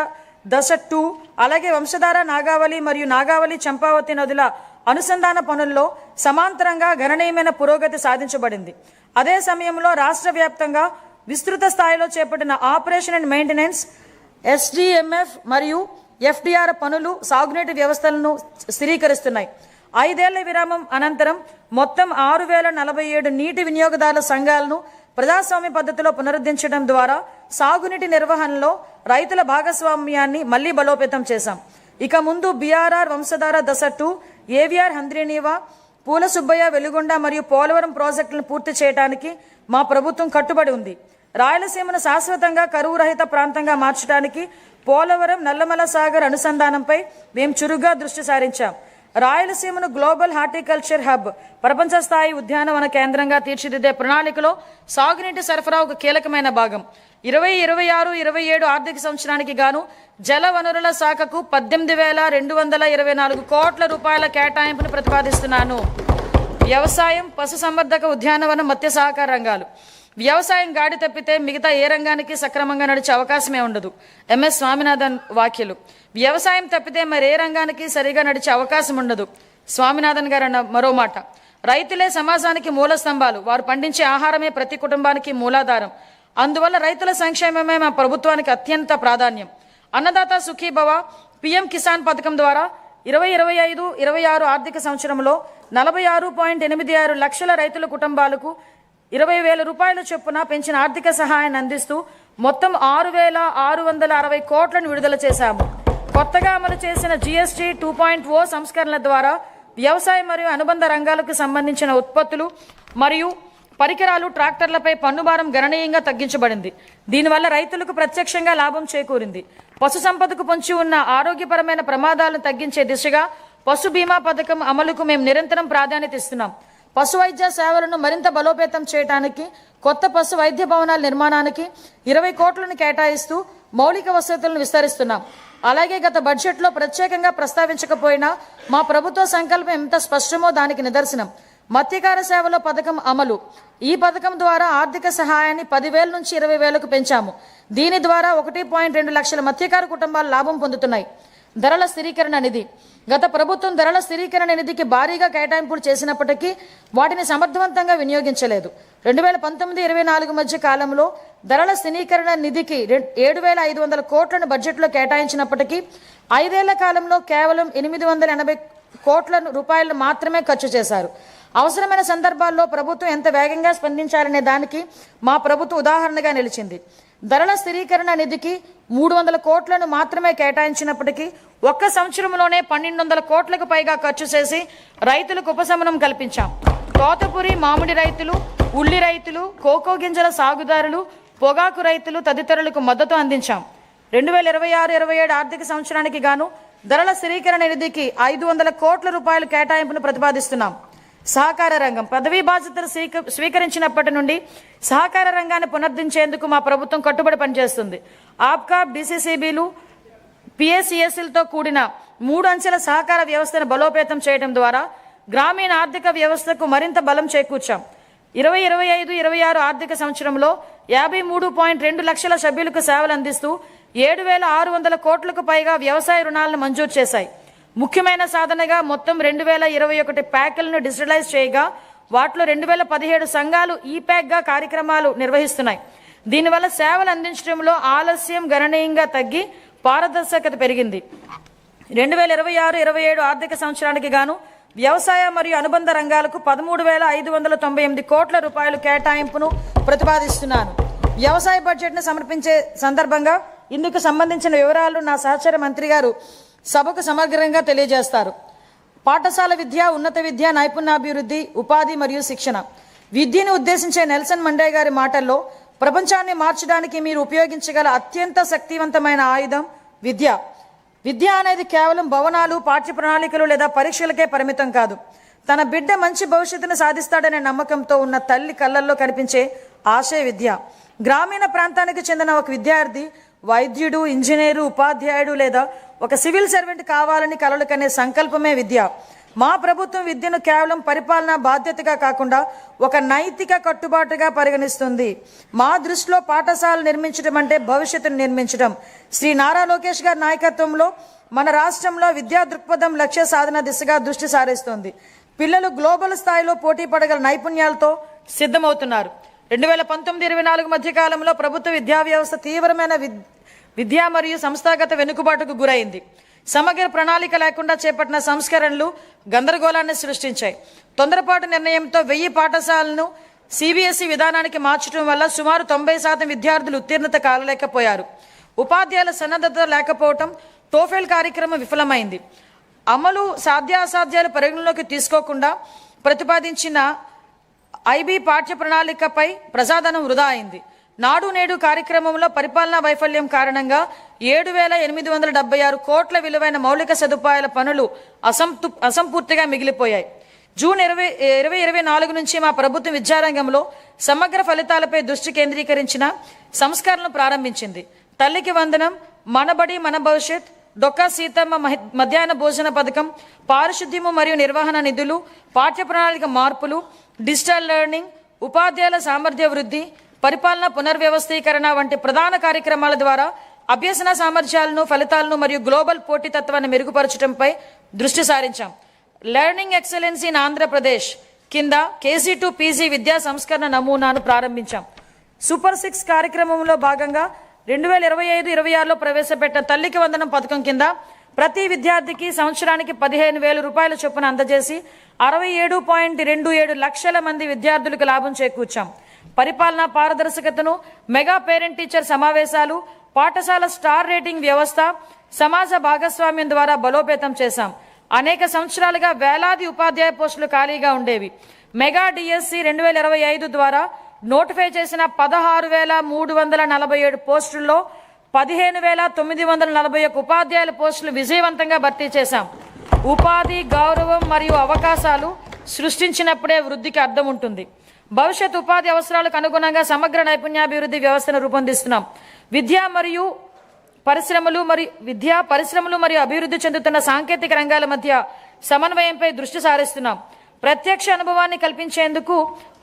దశ 2, అలాగే వంశధార నాగావళి మరియు నాగావళి చంపావతి నదుల అనుసంధాన పనుల్లో సమాంతరంగా గణనీయమైన పురోగతి సాధించబడింది. అదే సమయంలో రాష్ట్ర వ్యాప్తంగా విస్తృత స్థాయిలో చేపట్టిన ఆపరేషన్ అండ్ మెయింటెనెన్స్, ఎస్డిఎంఎఫ్ మరియు ఎఫ్డిఆర్ పనులు సాగునీటి వ్యవస్థలను స్థిరీకరిస్తున్నాయి. 5 ఏళ్ల విరామం అనంతరం మొత్తం 6,047 నీటి వినియోగదారుల సంఘాలను ప్రజాస్వామ్య పద్ధతిలో పునరుద్ధరించడం ద్వారా సాగునీటి నిర్వహణలో రైతుల భాగస్వామ్యాన్ని మళ్లీ బలోపేతం చేశాం. ఇక ముందు బీఆర్ఆర్ వంశధార దశ 2, ఏవిఆర్ హంద్రీనీవా, పూల సుబ్బయ్య, వెలుగొండ మరియు పోలవరం ప్రాజెక్టులను పూర్తి చేయడానికి మా ప్రభుత్వం కట్టుబడి ఉంది. రాయలసీమను శాశ్వతంగా కరువు రహిత ప్రాంతంగా మార్చడానికి పోలవరం, నల్లమల సాగర్ అనుసంధానంపై మేము చురుగ్గా దృష్టి సారించాం. రాయలసీమను గ్లోబల్ హార్టికల్చర్ హబ్, ప్రపంచ స్థాయి ఉద్యానవన కేంద్రంగా తీర్చిదిద్దే ప్రణాళికలో సాగునీటి సరఫరా ఒక కీలకమైన భాగం. 2026-27 ఆర్థిక సంవత్సరానికి గాను జల వనరుల శాఖకు 18,224 కోట్ల రూపాయల కేటాయింపును ప్రతిపాదిస్తున్నాను. వ్యవసాయం, పశుసంవర్ధక, ఉద్యానవనం, మత్స్య సహకార రంగాలు. వ్యవసాయం గాడి తప్పితే మిగతా ఏ రంగానికి సక్రమంగా నడిచే అవకాశమే ఉండదు. ఎంఎస్ స్వామినాథన్ వ్యాఖ్యలు. వ్యవసాయం తప్పితే మరే రంగానికి సరిగా నడిచే అవకాశం ఉండదు. స్వామినాథన్ గారు అన్న మరో మాట. రైతులే సమాజానికి మూల స్తంభాలు. వారు పండించే ఆహారమే ప్రతి కుటుంబానికి మూలాధారం. అందువల్ల రైతుల సంక్షేమమే మా ప్రభుత్వానికి అత్యంత ప్రాధాన్యం. అన్నదాత సుఖీభవ, పిఎం కిసాన్ పథకం ద్వారా 2025-26 ఆర్థిక సంవత్సరంలో 46.86 లక్షల రైతుల కుటుంబాలకు 20,000 రూపాయల చొప్పున పెంచిన ఆర్థిక సహాయాన్ని అందిస్తూ మొత్తం 6,660 కోట్లను విడుదల చేశాము. కొత్తగా అమలు చేసిన GST 2.0 సంస్కరణల ద్వారా వ్యవసాయ మరియు అనుబంధ రంగాలకు సంబంధించిన ఉత్పత్తులు మరియు పరికరాలు, ట్రాక్టర్లపై పన్నుభారం గణనీయంగా తగ్గించబడింది. దీనివల్ల రైతులకు ప్రత్యక్షంగా లాభం చేకూరింది. పశు సంపదకు పొంచి ఉన్న ఆరోగ్యపరమైన ప్రమాదాలను తగ్గించే దిశగా పశు బీమా పథకం అమలుకు మేము నిరంతరం ప్రాధాన్యత ఇస్తున్నాం. పశు వైద్య సేవలను మరింత బలోపేతం చేయడానికి కొత్త పశు వైద్య భవనాల నిర్మాణానికి 20 కోట్లను కేటాయిస్తూ మౌలిక వసతులను విస్తరిస్తున్నాం. అలాగే గత బడ్జెట్లో ప్రత్యేకంగా ప్రస్తావించకపోయినా మా ప్రభుత్వ సంకల్పం ఎంత స్పష్టమో దానికి నిదర్శనం మత్స్యకార సేవల పథకం అమలు. ఈ పథకం ద్వారా ఆర్థిక సహాయాన్ని 10,000 నుంచి 20,000కు పెంచాము. దీని ద్వారా 1.2 లక్షల మత్స్యకార కుటుంబాలు లాభం పొందుతున్నాయి. ధరల స్థిరీకరణ నిధి. గత ప్రభుత్వం ధరల స్థిరీకరణ నిధికి భారీగా కేటాయింపులు చేసినప్పటికీ వాటిని సమర్థవంతంగా వినియోగించలేదు. 2019-24 మధ్య కాలంలో ధరల స్థిరీకరణ నిధికి 7,500 కోట్లను బడ్జెట్లో కేటాయించినప్పటికీ 5 ఏళ్ల కాలంలో కేవలం 880 కోట్ల రూపాయలు మాత్రమే ఖర్చు చేశారు. అవసరమైన సందర్భాల్లో ప్రభుత్వం ఎంత వేగంగా స్పందించాలనే దానికి మా ప్రభుత్వం ఉదాహరణగా నిలిచింది. ధరల స్థిరీకరణ నిధికి 300 కోట్లను మాత్రమే కేటాయించినప్పటికీ ఒక్క సంవత్సరంలోనే 1,200 కోట్లకు పైగా ఖర్చు చేసి రైతులకు ఉపశమనం కల్పించాం. తోటపూరి మామిడి రైతులు, ఉల్లి రైతులు, కోకో గింజల సాగుదారులు, పొగాకు రైతులు తదితరులకు మద్దతు అందించాం. 2026-27 ఆర్థిక సంవత్సరానికి గాను ధరల స్థిరీకరణ నిధికి 500 కోట్ల రూపాయల కేటాయింపును ప్రతిపాదిస్తున్నాం. సహకార రంగం. పదవీ బాధ్యతలు స్వీకరించినప్పటి నుండి సహకార రంగాన్ని పునరుద్ధరించేందుకు మా ప్రభుత్వం కట్టుబడి పనిచేస్తుంది. ఆప్కాబ్, DCCBలు, PACSలతో కూడిన 3 అంచెల సహకార వ్యవస్థను బలోపేతం చేయడం ద్వారా గ్రామీణ ఆర్థిక వ్యవస్థకు మరింత బలం చేకూర్చాం. 2025-26 ఆర్థిక సంవత్సరంలో 53.2 లక్షల సభ్యులకు సేవలు అందిస్తూ 7,600 కోట్లకు పైగా వ్యవసాయ రుణాలను మంజూరు చేశాయి. ముఖ్యమైన సాధనగా మొత్తం 2,021 ప్యాకులను డిజిటలైజ్ చేయగా వాటిలో 2,017 సంఘాలు ఈప్యాక్గా కార్యక్రమాలు నిర్వహిస్తున్నాయి. దీనివల్ల సేవలు అందించడంలో ఆలస్యం గణనీయంగా తగ్గి పారదర్శకత పెరిగింది. 2026-27 ఆర్థిక సంవత్సరానికి గాను వ్యవసాయ మరియు అనుబంధ రంగాలకు 13,598 కోట్ల రూపాయలు కేటాయింపును ప్రతిపాదిస్తున్నాను. వ్యవసాయ బడ్జెట్ను సమర్పించే సందర్భంగా ఇందుకు సంబంధించిన వివరాలు నా సహచర మంత్రి గారు సభకు సమగ్రంగా తెలియజేస్తారు. పాఠశాల విద్య, ఉన్నత విద్య, నైపుణ్యాభివృద్ధి, ఉపాధి మరియు శిక్షణ. విద్యను ఉద్దేశించే నెల్సన్ మండేలా గారి మాటల్లో ప్రపంచాన్ని మార్చడానికి మీరు ఉపయోగించగల అత్యంత శక్తివంతమైన ఆయుధం విద్య. విద్య అనేది కేవలం భవనాలు, పాఠ్య ప్రణాళికలు లేదా పరీక్షలకే పరిమితం కాదు. తన బిడ్డ మంచి భవిష్యత్తును సాధిస్తాడనే నమ్మకంతో ఉన్న తల్లి కళ్ళల్లో కనిపించే ఆశే విద్య. గ్రామీణ ప్రాంతానికి చెందిన ఒక విద్యార్థి వైద్యుడు, ఇంజనీరు, ఉపాధ్యాయుడు లేదా ఒక సివిల్ సర్వెంట్ కావాలని కలలు కనే సంకల్పమే విద్య. మా ప్రభుత్వం విద్యను కేవలం పరిపాలనా బాధ్యతగా కాకుండా ఒక నైతిక కట్టుబాటుగా పరిగణిస్తుంది. మా దృష్టిలో పాఠశాలలు నిర్మించడం అంటే భవిష్యత్తును నిర్మించడం. శ్రీ నారా లోకేష్ గారి నాయకత్వంలో మన రాష్ట్రంలో విద్యా దృక్పథం లక్ష్య సాధన దిశగా దృష్టి సారిస్తోంది. పిల్లలు గ్లోబల్ స్థాయిలో పోటీ పడగల నైపుణ్యాలతో సిద్ధమవుతున్నారు. 2019-24 మధ్య కాలంలో ప్రభుత్వ విద్యా వ్యవస్థ తీవ్రమైన విద్యా మరియు సంస్థాగత వెనుకబాటుకు గురైంది. సమగ్ర ప్రణాళిక లేకుండా చేపట్టిన సంస్కరణలు గందరగోళాన్ని సృష్టించాయి. తొందరపాటు నిర్ణయంతో 1000 పాఠశాలను CBSE విధానానికి మార్చడం వల్ల సుమారు 90% విద్యార్థులు ఉత్తీర్ణత కాలేకపోయారు. ఉపాధ్యాయుల సన్నద్ధత లేకపోవడం టోఫెల్ కార్యక్రమం విఫలమైంది. అమలు సాధ్యాసాధ్యాలు పరిగణలోకి తీసుకోకుండా ప్రతిపాదించిన IB పాఠ్య ప్రణాళికపై ప్రజాధనం వృధా అయింది. నాడు నేడు కార్యక్రమంలో పరిపాలనా వైఫల్యం కారణంగా 7,876 కోట్ల విలువైన మౌలిక సదుపాయాల పనులు అసంపూర్తిగా మిగిలిపోయాయి. జూన్ 2024 నుంచి మా ప్రభుత్వం విద్యారంగంలో సమగ్ర ఫలితాలపై దృష్టి కేంద్రీకరించిన సంస్కరణలు ప్రారంభించింది. తల్లికి వందనం, మనబడి మన భవిష్యత్, డొక్కా సీతమ్మ మధ్యాహ్న భోజన పథకం, పారిశుద్ధ్యము మరియు నిర్వహణ నిధులు, పాఠ్య ప్రణాళిక మార్పులు, డిజిటల్ లెర్నింగ్, ఉపాధ్యాయుల సామర్థ్య వృద్ధి, పరిపాలన పునర్వ్యవస్థీకరణ వంటి ప్రధాన కార్యక్రమాల ద్వారా అభ్యసన సామర్థ్యాలను, ఫలితాలను మరియు గ్లోబల్ పోటీతత్వాన్ని మెరుగుపరచడంపై దృష్టి సారించాం. లెర్నింగ్ ఎక్సలెన్స్ ఇన్ ఆంధ్రప్రదేశ్ కింద KG to PG విద్యా సంస్కరణ నమూనాను ప్రారంభించాం. సూపర్ 6 కార్యక్రమంలో భాగంగా 2025-26లో ప్రవేశపెట్టిన తల్లికి వందనం పథకం కింద ప్రతి విద్యార్థికి సంవత్సరానికి 15,000 రూపాయల చొప్పున అందజేసి 67.27 లక్షల మంది విద్యార్థులకు లాభం చేకూర్చాం. పరిపాలన పారదర్శకతను, మెగా పేరెంట్ టీచర్ సమావేశాలు, పాఠశాల స్టార్ రేటింగ్ వ్యవస్థ, సమాజ భాగస్వామ్యం ద్వారా బలోపేతం చేశాం. అనేక సంవత్సరాలుగా వేలాది ఉపాధ్యాయ పోస్టులు ఖాళీగా ఉండేవి. మెగా డిఎస్సి 2025 ద్వారా నోటిఫై చేసిన 16,347 పోస్టుల్లో 15,941 ఉపాధ్యాయుల పోస్టులు విజయవంతంగా భర్తీ చేశాం. ఉపాధి, గౌరవం మరియు అవకాశాలు సృష్టించినప్పుడే వృద్ధికి అర్థం ఉంటుంది. భవిష్యత్ ఉపాధి అవసరాలకు అనుగుణంగా సమగ్ర నైపుణ్యాభివృద్ధి వ్యవస్థను రూపొందిస్తున్నాం. విద్యా పరిశ్రమలు మరియు అభివృద్ధి చెందుతున్న సాంకేతిక రంగాల మధ్య సమన్వయంపై దృష్టి సారిస్తున్నాం. ప్రత్యక్ష అనుభవాన్ని కల్పించేందుకు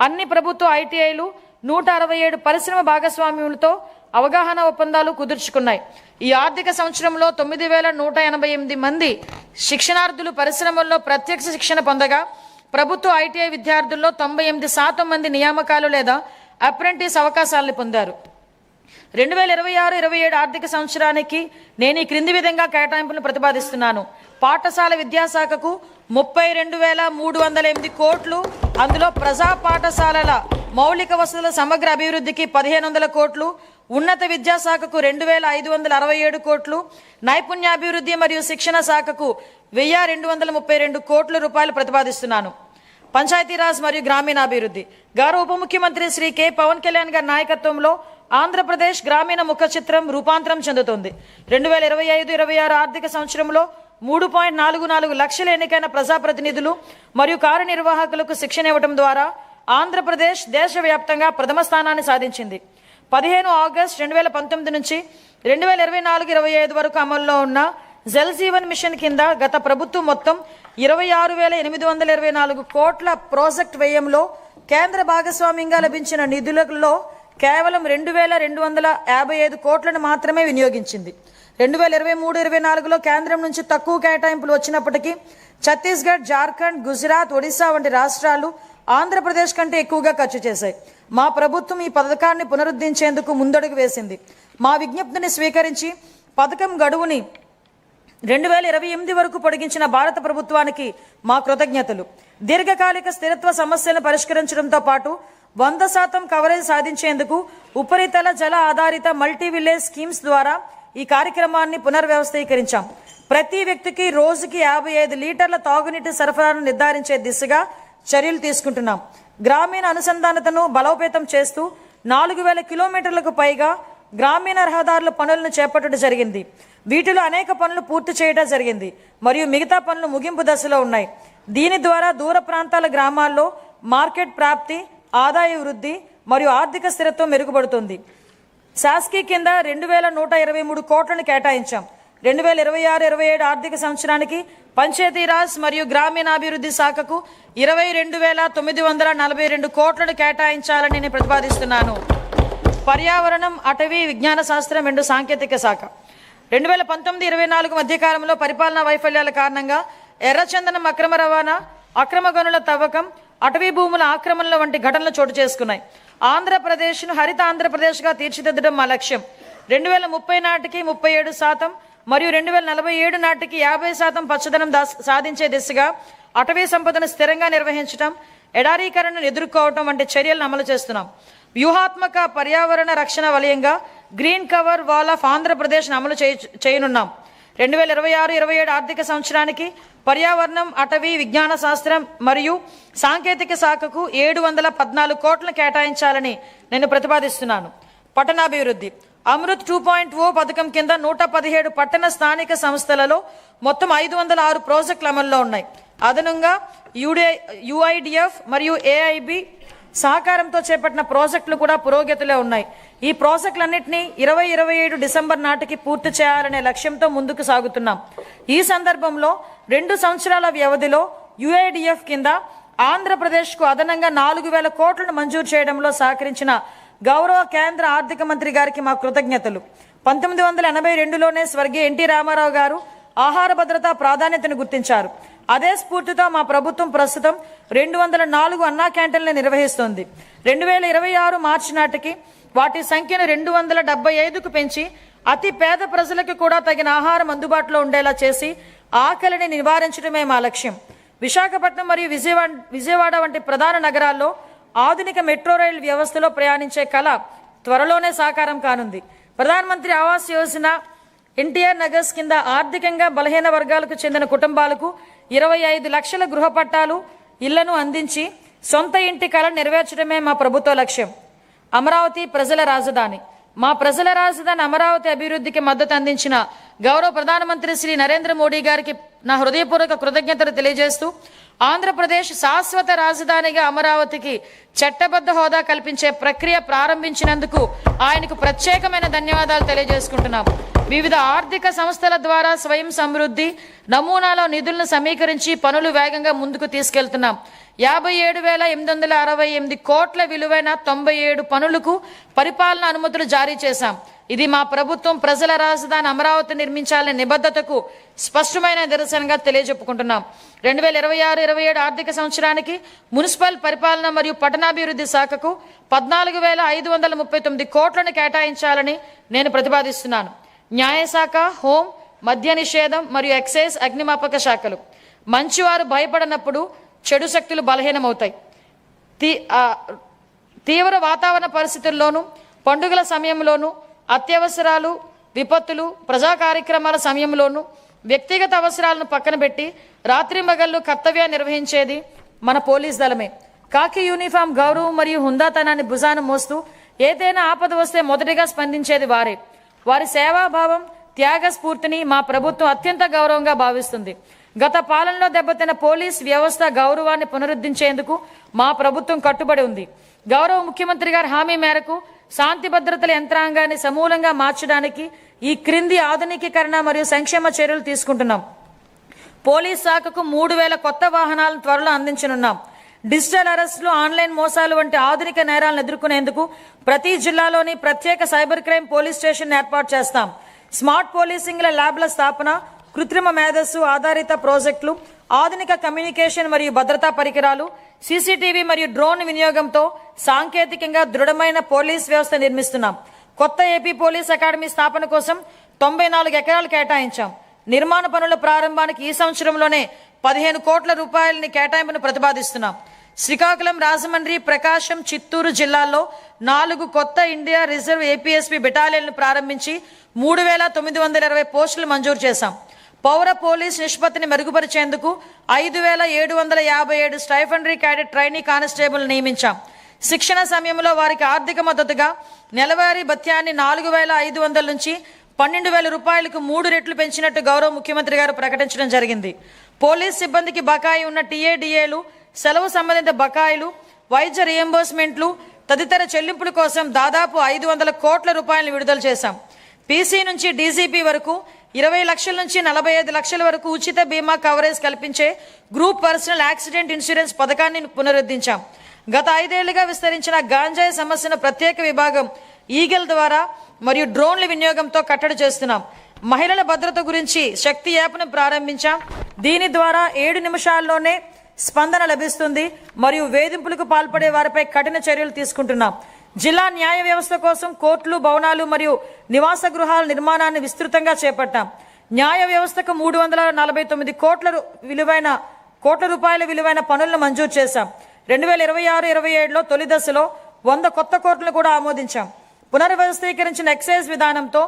అన్ని ప్రభుత్వ ఐటీఐలు 167 పరిశ్రమ భాగస్వామ్యులతో అవగాహన ఒప్పందాలు కుదుర్చుకున్నాయి. ఈ ఆర్థిక సంవత్సరంలో 9,188 మంది శిక్షణార్థులు పరిశ్రమల్లో ప్రత్యక్ష శిక్షణ పొందగా ప్రభుత్వ ఐటీఐ విద్యార్థుల్లో 98% మంది నియామకాలు లేదా అప్రెంటిస్ అవకాశాలను పొందారు. 2026-27 ఆర్థిక సంవత్సరానికి నేను ఈ క్రింది విధంగా కేటాయింపులను ప్రతిపాదిస్తున్నాను. పాఠశాల విద్యాశాఖకు 32,308 కోట్లు, అందులో ప్రజా పాఠశాలల మౌలిక వసతుల సమగ్ర అభివృద్ధికి 1,500 కోట్లు, ఉన్నత విద్యాశాఖకు 2,567 కోట్లు, నైపుణ్యాభివృద్ధి మరియు శిక్షణ శాఖకు 1,232 కోట్ల రూపాయలు ప్రతిపాదిస్తున్నాను. పంచాయతీరాజ్ మరియు గ్రామీణాభివృద్ధి గౌరవ ఉప ముఖ్యమంత్రి శ్రీ కె పవన్ కళ్యాణ్ గారి నాయకత్వంలో ఆంధ్రప్రదేశ్ గ్రామీణ ముఖ చిత్రం రూపాంతరం చెందుతుంది. 2025-26 ఆర్థిక సంవత్సరంలో 3.44 లక్షల ఎన్నికైన ప్రజాప్రతినిధులు మరియు కార్యనిర్వాహకులకు శిక్షణ ఇవ్వడం ద్వారా ఆంధ్రప్రదేశ్ దేశవ్యాప్తంగా ప్రథమ స్థానాన్ని సాధించింది. 15 ఆగస్టు 2019 నుంచి 2024-25 వరకు అమల్లో ఉన్న జల్ జీవన్ మిషన్ కింద గత ప్రభుత్వం మొత్తం 26,824 కోట్ల ప్రాజెక్ట్ వ్యయంలో కేంద్ర భాగస్వామ్యంగా లభించిన నిధులలో కేవలం 2,255 కోట్లను మాత్రమే వినియోగించింది. 2023-24లో కేంద్రం నుంచి తక్కువ కేటాయింపులు వచ్చినప్పటికీ ఛత్తీస్గఢ్, జార్ఖండ్, గుజరాత్, ఒడిశా వంటి రాష్ట్రాలు ఆంధ్రప్రదేశ్ కంటే ఎక్కువగా ఖర్చు చేశాయి. మా ప్రభుత్వం ఈ పథకాన్ని పునరుద్ధరించేందుకు ముందడుగు వేసింది. మా విజ్ఞప్తిని స్వీకరించి పథకం గడువుని 2028 వరకు పొడిగించిన భారత ప్రభుత్వానికి మా కృతజ్ఞతలు. దీర్ఘకాలిక స్థిరత్వ సమస్యలను పరిష్కరించడంతో పాటు 100% కవరేజ్ సాధించేందుకు ఉపరితల జల ఆధారిత మల్టీ విలేజ్ స్కీమ్స్ ద్వారా ఈ కార్యక్రమాన్ని పునర్వ్యవస్థీకరించాం. ప్రతి వ్యక్తికి రోజుకి 55 లీటర్ల తాగునీటి సరఫరాను నిర్ధారించే దిశగా చర్యలు తీసుకుంటున్నాం. గ్రామీణ అనుసంధానతను బలోపేతం చేస్తూ 4,000 కిలోమీటర్లకు పైగా గ్రామీణ రహదారుల పనులను చేపట్టడం జరిగింది. వీటిలో అనేక పనులు పూర్తి చేయడం జరిగింది మరియు మిగతా పనులు ముగింపు దశలో ఉన్నాయి. దీని ద్వారా దూర ప్రాంతాల గ్రామాల్లో మార్కెట్ ప్రాప్తి, ఆదాయ వృద్ధి మరియు ఆర్థిక స్థిరత్వం మెరుగుపడుతుంది. శాస్కీ కింద 2,123 కోట్లను కేటాయించాం. 2026-27 ఆర్థిక సంవత్సరానికి పంచాయతీరాజ్ మరియు గ్రామీణాభివృద్ధి శాఖకు 22,942 కోట్లను కేటాయించాలని నేను ప్రతిపాదిస్తున్నాను. పర్యావరణం, అటవీ, విజ్ఞాన శాస్త్రం మరియు సాంకేతిక శాఖ 2019-24 మధ్యకాలంలో పరిపాలనా వైఫల్యాల కారణంగా ఎర్రచందనం అక్రమ రవాణా, అక్రమ గనుల తవ్వకం, అటవీ భూముల ఆక్రమణల వంటి ఘటనలు చోటు చేసుకున్నాయి. ఆంధ్రప్రదేశ్ను హరిత ఆంధ్రప్రదేశ్గా తీర్చిదిద్దడం మా లక్ష్యం. 2030 నాటికి 37% మరియు 2047 నాటికి 50% పచ్చదనం సాధించే దిశగా అటవీ సంపదను స్థిరంగా నిర్వహించడం, ఎడారీకరణను ఎదుర్కోవడం వంటి చర్యలను అమలు చేస్తున్నాం. వ్యూహాత్మక పర్యావరణ రక్షణ వలయంగా గ్రీన్ కవర్ వాల్ ఆఫ్ ఆంధ్రప్రదేశ్ను అమలు చేయనున్నాం. 2026-27 ఆర్థిక సంవత్సరానికి పర్యావరణం, అటవీ, విజ్ఞాన శాస్త్రం మరియు సాంకేతిక శాఖకు 714 కోట్లను కేటాయించాలని నేను ప్రతిపాదిస్తున్నాను. పట్టణాభివృద్ధి అమృత్ 2.0 పథకం కింద 117 పట్టణ స్థానిక సంస్థలలో మొత్తం 506 ప్రాజెక్టులు అమల్లో ఉన్నాయి. అదనంగా UIDF మరియు AIB సహకారంతో చేపట్టిన ప్రాజెక్టులు కూడా పురోగతిలో ఉన్నాయి. ఈ ప్రాజెక్టులన్నింటినీ 2027 డిసెంబర్ నాటికి పూర్తి చేయాలనే లక్ష్యంతో ముందుకు సాగుతున్నాం. ఈ సందర్భంలో 2 సంవత్సరాల వ్యవధిలో UIDF కింద ఆంధ్రప్రదేశ్కు అదనంగా 4,000 కోట్లను మంజూరు చేయడంలో సహకరించిన గౌరవ కేంద్ర ఆర్థిక మంత్రి గారికి మా కృతజ్ఞతలు. 1982లోనే స్వర్గీయ ఎన్టీ రామారావు గారు ఆహార భద్రత ప్రాధాన్యతను గుర్తించారు. అదే స్ఫూర్తితో మా ప్రభుత్వం ప్రస్తుతం 204 అన్నా క్యాంటీన్లు నిర్వహిస్తోంది. 2026 మార్చి నాటికి వాటి సంఖ్యను 275కు పెంచి అతి పేద ప్రజలకు కూడా తగిన ఆహారం అందుబాటులో ఉండేలా చేసి ఆకలిని నివారించడమే మా లక్ష్యం. విశాఖపట్నం మరియు విజయవాడ వంటి ప్రధాన నగరాల్లో ఆధునిక మెట్రో రైలు వ్యవస్థలో ప్రయాణించే కళ త్వరలోనే సాకారం కానుంది. ప్రధానమంత్రి ఆవాస్ యోజన ఎన్టీఆర్ నగర్స్ కింద ఆర్థికంగా బలహీన వర్గాలకు చెందిన కుటుంబాలకు 25 లక్షల గృహ పట్టాలు ఇళ్లను అందించి సొంత ఇంటి కళ నెరవేర్చడమే మా ప్రభుత్వ లక్ష్యం. అమరావతి ప్రజల రాజధాని. మా ప్రజల రాజధాని అమరావతి అభివృద్ధికి మద్దతు అందించిన గౌరవ ప్రధానమంత్రి శ్రీ నరేంద్ర మోడీ గారికి నా హృదయపూర్వక కృతజ్ఞతలు తెలియజేస్తూ ఆంధ్రప్రదేశ్ శాశ్వత రాజధానిగా అమరావతికి చట్టబద్ధ హోదా కల్పించే ప్రక్రియ ప్రారంభించినందుకు ఆయనకు ప్రత్యేకమైన ధన్యవాదాలు తెలియజేసుకుంటున్నాం. వివిధ ఆర్థిక సంస్థల ద్వారా స్వయం సమృద్ధి నమూనాలో నిధులను సమీకరించి పనులు వేగంగా ముందుకు తీసుకెళ్తున్నాం. 57,868 కోట్ల విలువైన 97 పనులకు పరిపాలన అనుమతులు జారీ చేశాం. ఇది మా ప్రభుత్వం ప్రజల రాజధాని అమరావతి నిర్మించాలనే నిబద్ధతకు స్పష్టమైన నిదర్శనంగా తెలియజెప్పుకుంటున్నాం. 2026-27 ఆర్థిక సంవత్సరానికి మున్సిపల్ పరిపాలన మరియు పట్టణాభివృద్ధి శాఖకు 14,539 కోట్లను కేటాయించాలని నేను ప్రతిపాదిస్తున్నాను. న్యాయశాఖ, హోం, మద్య నిషేధం మరియు ఎక్సైజ్, అగ్నిమాపక శాఖలు. మంచివారు భయపడనప్పుడు చెడు శక్తులు బలహీనమవుతాయి. తీవ్ర వాతావరణ పరిస్థితుల్లోనూ, పండుగల సమయంలోనూ, అత్యవసరాలు, విపత్తులు, ప్రజా కార్యక్రమాల సమయంలోనూ వ్యక్తిగత అవసరాలను పక్కన పెట్టి రాత్రింబగళ్ళు కర్తవ్యాన్ని నిర్వహించేది మన పోలీస్ దళమే. కాకి యూనిఫామ్ గౌరవం మరియు హుందాతనాన్ని భుజాన మోస్తూ ఏదైనా ఆపద వస్తే మొదటిగా స్పందించేది వారే. వారి సేవాభావం, త్యాగ స్ఫూర్తిని మా ప్రభుత్వం అత్యంత గౌరవంగా భావిస్తుంది. గత పాలనలో దెబ్బతిన్న పోలీస్ వ్యవస్థ గౌరవాన్ని పునరుద్ధరించేందుకు మా ప్రభుత్వం కట్టుబడి ఉంది. గౌరవ ముఖ్యమంత్రి గారి హామీ మేరకు శాంతి భద్రతల యంత్రాంగాన్ని సమూలంగా మార్చడానికి ఈ క్రింది ఆధునికీకరణ మరియు సంక్షేమ చర్యలు తీసుకుంటున్నాం. పోలీస్ శాఖకు 3,000 కొత్త వాహనాలను త్వరలో అందించనున్నాం. డిజిటల్ అరెస్టులు, ఆన్లైన్ మోసాలు వంటి ఆధునిక నేరాలను ఎదుర్కొనేందుకు ప్రతి జిల్లాలోని ప్రత్యేక సైబర్ క్రైమ్ పోలీస్ స్టేషన్ ఏర్పాటు చేస్తాం. స్మార్ట్ పోలీసింగ్ల ల్యాబ్ల స్థాపన, కృత్రిమ మేధస్సు ఆధారిత ప్రాజెక్టులు, ఆధునిక కమ్యూనికేషన్ మరియు భద్రతా పరికరాలు, సీసీటీవీ మరియు డ్రోన్ వినియోగంతో సాంకేతికంగా దృఢమైన పోలీస్ వ్యవస్థ నిర్మిస్తున్నాం. కొత్త ఏపీ పోలీస్ అకాడమీ స్థాపన కోసం 94 ఎకరాలు కేటాయించాం. నిర్మాణ పనుల ప్రారంభానికి ఈ సంవత్సరంలోనే 15 కోట్ల రూపాయలని కేటాయింపును ప్రతిపాదిస్తున్నాం. శ్రీకాకుళం, రాజమండ్రి, ప్రకాశం, చిత్తూరు జిల్లాల్లో 4 కొత్త ఇండియా రిజర్వ్ ఏపీఎస్పీ బెటాలియన్లు ప్రారంభించి 3,920 పోస్టులు మంజూరు చేశాం. పౌర పోలీస్ నిష్పత్తిని మెరుగుపరిచేందుకు 5,757 స్టైఫండరీ క్యాడెట్ ట్రైనీ కానిస్టేబుల్ నియమించాం. శిక్షణ సమయంలో వారికి ఆర్థిక మద్దతుగా నెలవారీ భత్యాన్ని 4,500 నుంచి 12,000 రూపాయలకు 3 రెట్లు పెంచినట్టు గౌరవ ముఖ్యమంత్రి గారు ప్రకటించడం జరిగింది. పోలీస్ సిబ్బందికి బకాయి ఉన్న టీఏడీఏలు, సెలవు సంబంధిత బకాయిలు, వైద్య రియంబర్స్మెంట్లు తదితర చెల్లింపుల కోసం దాదాపు 500 కోట్ల రూపాయలను విడుదల చేశాం. పీసీ నుంచి డీజీపీ వరకు 20 లక్షల నుంచి 45 లక్షల వరకు ఉచిత బీమా కవరేజ్ కల్పించే గ్రూప్ పర్సనల్ యాక్సిడెంట్ ఇన్సూరెన్స్ పథకాన్ని పునరుద్ధరించాం. గత 5 ఏళ్లుగా విస్తరించిన గాంజాయి సమస్యను ప్రత్యేక విభాగం ఈగల్ ద్వారా మరియు డ్రోన్ల వినియోగంతో కట్టడి చేస్తున్నాం. మహిళల భద్రత గురించి శక్తి యాప్ను ప్రారంభించాం. దీని ద్వారా 7 నిమిషాల్లోనే స్పందన లభిస్తుంది మరియు వేధింపులకు పాల్పడే వారిపై కఠిన చర్యలు తీసుకుంటున్నాం. జిల్లా న్యాయ వ్యవస్థ కోసం కోర్టులు, భవనాలు మరియు నివాస గృహాల నిర్మాణాన్ని విస్తృతంగా చేపట్టాం. న్యాయ వ్యవస్థకు 349 కోట్ల రూపాయల విలువైన పనులను మంజూరు చేశాం. 2026-27లో తొలి దశలో 100 కొత్త కోర్టులను కూడా ఆమోదించాం. పునర్వ్యవస్థీకరించిన ఎక్సైజ్ విధానంతో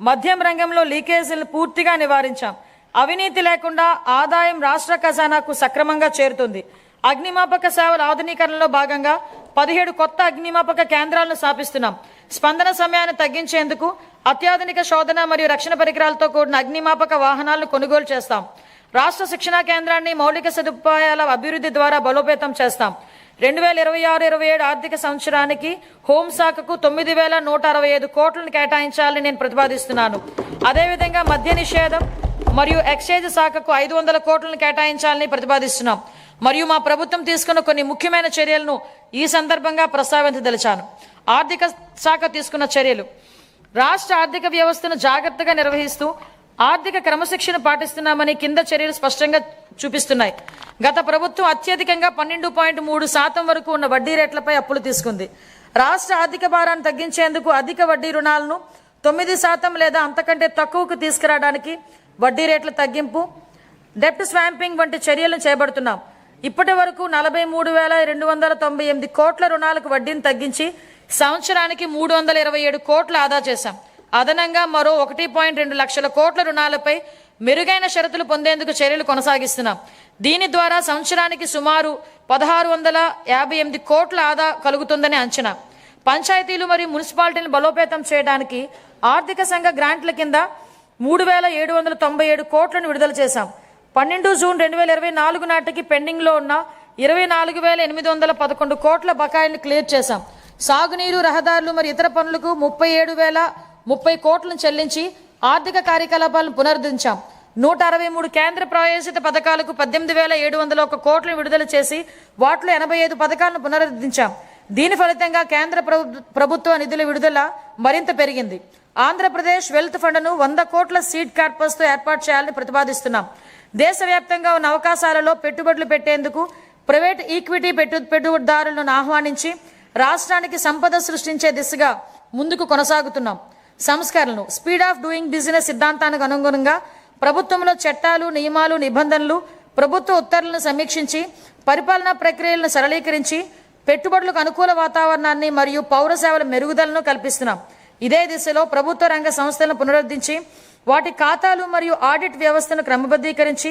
మద్యం రంగంలో లీకేజీలను పూర్తిగా నివారించాం. అవినీతి లేకుండా ఆదాయం రాష్ట్ర ఖజానాకు సక్రమంగా చేరుతుంది. అగ్నిమాపక సేవల ఆధునీకరణలో భాగంగా 17 కొత్త అగ్నిమాపక కేంద్రాలను స్థాపిస్తున్నాం. స్పందన సమయాన్ని తగ్గించేందుకు అత్యాధునిక శోధన మరియు రక్షణ పరికరాలతో కూడిన అగ్నిమాపక వాహనాలను కొనుగోలు చేస్తాం. రాష్ట్ర శిక్షణా కేంద్రాన్ని మౌలిక సదుపాయాల అభివృద్ధి ద్వారా బలోపేతం చేస్తాం. 2026-27 ఆర్థిక సంవత్సరానికి హోంశాఖకు 9,165 కోట్లను కేటాయించాలని నేను ప్రతిపాదిస్తున్నాను. అదేవిధంగా మద్య నిషేధం మరియు ఎక్సైజ్ శాఖకు 500 కోట్లను కేటాయించాలని ప్రతిపాదిస్తున్నాం. మరియు మా ప్రభుత్వం తీసుకున్న కొన్ని ముఖ్యమైన చర్యలను ఈ సందర్భంగా ప్రస్తావించదలిచాను. ఆర్థిక శాఖ తీసుకున్న చర్యలు: రాష్ట్ర ఆర్థిక వ్యవస్థను జాగ్రత్తగా నిర్వహిస్తూ ఆర్థిక క్రమశిక్షణ పాటిస్తున్నామని కింద చర్యలు స్పష్టంగా చూపిస్తున్నాయి. గత ప్రభుత్వం అత్యధికంగా 12.3% వరకు ఉన్న వడ్డీ రేట్లపై అప్పులు తీసుకుంది. రాష్ట్ర ఆర్థిక భారాన్ని తగ్గించేందుకు అధిక వడ్డీ రుణాలను 9% లేదా అంతకంటే తక్కువకు తీసుకురావడానికి వడ్డీ రేట్ల తగ్గింపు, డెప్ట్ స్వాంపింగ్ వంటి చర్యలను చేపడుతున్నాం. ఇప్పటి వరకు 43,298 కోట్ల రుణాలకు వడ్డీని తగ్గించి సంవత్సరానికి 327 కోట్లు ఆదా చేశాం. అదనంగా మరో 1.2 లక్షల కోట్ల రుణాలపై మెరుగైన షరతులు పొందేందుకు చర్యలు కొనసాగిస్తున్నాం. దీని ద్వారా సంవత్సరానికి సుమారు 1,658 కోట్ల ఆదా కలుగుతుందని అంచనా. పంచాయతీలు మరియు మున్సిపాలిటీలను బలోపేతం చేయడానికి ఆర్థిక సంఘ గ్రాంట్ల కింద 3,797 కోట్లను విడుదల చేశాం. 12 జూన్ 2024 నాటికి పెండింగ్లో ఉన్న 24,811 కోట్ల బకాయిలను క్లియర్ చేశాం. సాగునీరు, రహదారులు మరియు ఇతర పనులకు 37,030 కోట్లను చెల్లించి ఆర్థిక కార్యకలాపాలను పునరుద్ధరించాం. 163 కేంద్ర ప్రాయోజిత పథకాలకు 18,701 కోట్లను విడుదల చేసి వాటిలో 85 పథకాలను పునరుద్ధరించాం. దీని ఫలితంగా కేంద్ర ప్రభుత్వ నిధుల విడుదల మరింత పెరిగింది. ఆంధ్రప్రదేశ్ వెల్త్ ఫండ్ను 100 కోట్ల సీడ్ కార్పస్తో ఏర్పాటు చేయాలని ప్రతిపాదిస్తున్నాం. దేశవ్యాప్తంగా ఉన్న అవకాశాలలో పెట్టుబడులు పెట్టేందుకు ప్రైవేట్ ఈక్విటీ పెట్టుబడిదారులను ఆహ్వానించి రాష్ట్రానికి సంపద సృష్టించే దిశగా ముందుకు కొనసాగుతున్నాం. సంస్కరణలు స్పీడ్ ఆఫ్ డూయింగ్ బిజినెస్ సిద్ధాంతానికి అనుగుణంగా ప్రభుత్వంలో చట్టాలు, నియమాలు, నిబంధనలు, ప్రభుత్వ ఉత్తర్వులను సమీక్షించి పరిపాలనా ప్రక్రియలను సరళీకరించి పెట్టుబడులకు అనుకూల వాతావరణాన్ని మరియు పౌర సేవల మెరుగుదలను కల్పిస్తున్నాం. ఇదే దిశలో ప్రభుత్వ రంగ సంస్థలను పునరుద్ధరించి వాటి ఖాతాలు మరియు ఆడిట్ వ్యవస్థను క్రమబద్ధీకరించి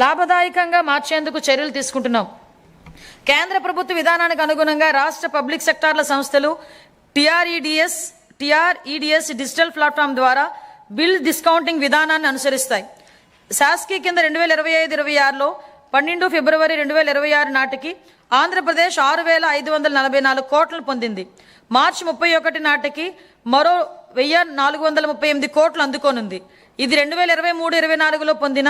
లాభదాయకంగా మార్చేందుకు చర్యలు తీసుకుంటున్నాం. కేంద్ర ప్రభుత్వ విధానానికి అనుగుణంగా రాష్ట్ర పబ్లిక్ సెక్టార్ల సంస్థలు టిఆర్ఈడిఎస్ డిజిటల్ ప్లాట్ఫామ్ ద్వారా బిల్ డిస్కౌంటింగ్ విధానాన్ని అనుసరిస్తాయి. శాస్కీ కింద 2025-26లో 12 ఫిబ్రవరి 2026 నాటికి ఆంధ్రప్రదేశ్ 6,544 కోట్లను పొందింది. మార్చి 31 నాటికి మరో 1,438 కోట్లు అందుకోనుంది. ఇది 2023-24లో పొందిన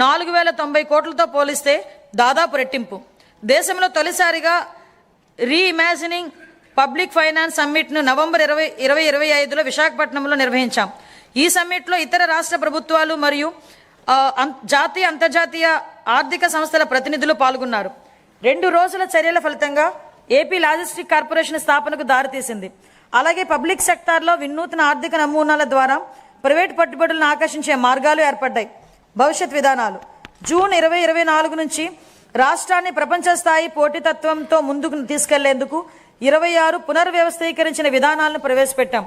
4,090 కోట్లతో పోలిస్తే దాదాపు రెట్టింపు. దేశంలో తొలిసారిగా రీఇమాజినింగ్ పబ్లిక్ ఫైనాన్స్ సమ్మిట్ను నవంబర్ 2025లో విశాఖపట్నంలో నిర్వహించాం. ఈ సమ్మిట్లో ఇతర రాష్ట్ర ప్రభుత్వాలు మరియు జాతీయ, అంతర్జాతీయ ఆర్థిక సంస్థల ప్రతినిధులు పాల్గొన్నారు. 2 రోజుల చర్యల ఫలితంగా ఏపీ లాజిస్టిక్ కార్పొరేషన్ స్థాపనకు దారితీసింది. అలాగే పబ్లిక్ సెక్టార్లో వినూత్న ఆర్థిక నమూనాల ద్వారా ప్రైవేట్ పెట్టుబడులను ఆకర్షించే మార్గాలు ఏర్పడ్డాయి. భవిష్యత్ విధానాలు జూన్ 2024 నుంచి రాష్ట్రాన్ని ప్రపంచ స్థాయి పోటీతత్వంతో ముందుకు తీసుకెళ్లేందుకు 26 పునర్వ్యవస్థీకరించిన విధానాలను ప్రవేశపెట్టాం.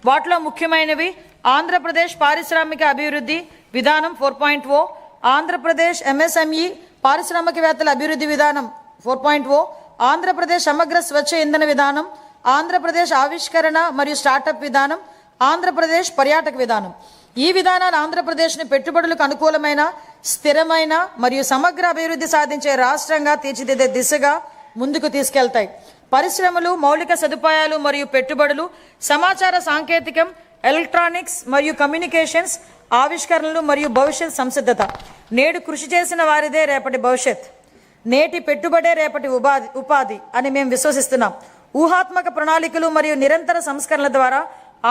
వాటిలో ముఖ్యమైనవి ఆంధ్రప్రదేశ్ పారిశ్రామిక అభివృద్ధి విధానం 4.0, ఆంధ్రప్రదేశ్ ఎంఎస్ఎంఈ పారిశ్రామికవేత్తల అభివృద్ధి విధానం 4.0, ఆంధ్రప్రదేశ్ సమగ్ర స్వచ్ఛ ఇంధన విధానం, ఆంధ్రప్రదేశ్ ఆవిష్కరణ మరియు స్టార్టప్ విధానం, ఆంధ్రప్రదేశ్ పర్యాటక విధానం. ఈ విధానాలు ఆంధ్రప్రదేశ్ని పెట్టుబడులకు అనుకూలమైన, స్థిరమైన మరియు సమగ్ర అభివృద్ధి సాధించే రాష్ట్రంగా తీర్చిదిద్దే దిశగా ముందుకు తీసుకెళ్తాయి. పరిశ్రమలు, మౌలిక సదుపాయాలు మరియు పెట్టుబడులు, సమాచార సాంకేతికం, ఎలక్ట్రానిక్స్ మరియు కమ్యూనికేషన్స్, ఆవిష్కరణలు మరియు భవిష్యత్ సంసిద్ధత. నేడు కృషి చేసిన వారిదే రేపటి భవిష్యత్, నేటి పెట్టుబడే రేపటి ఉపాధి అని మేము విశ్వసిస్తున్నాం. ఊహాత్మక ప్రణాళికలు మరియు నిరంతర సంస్కరణల ద్వారా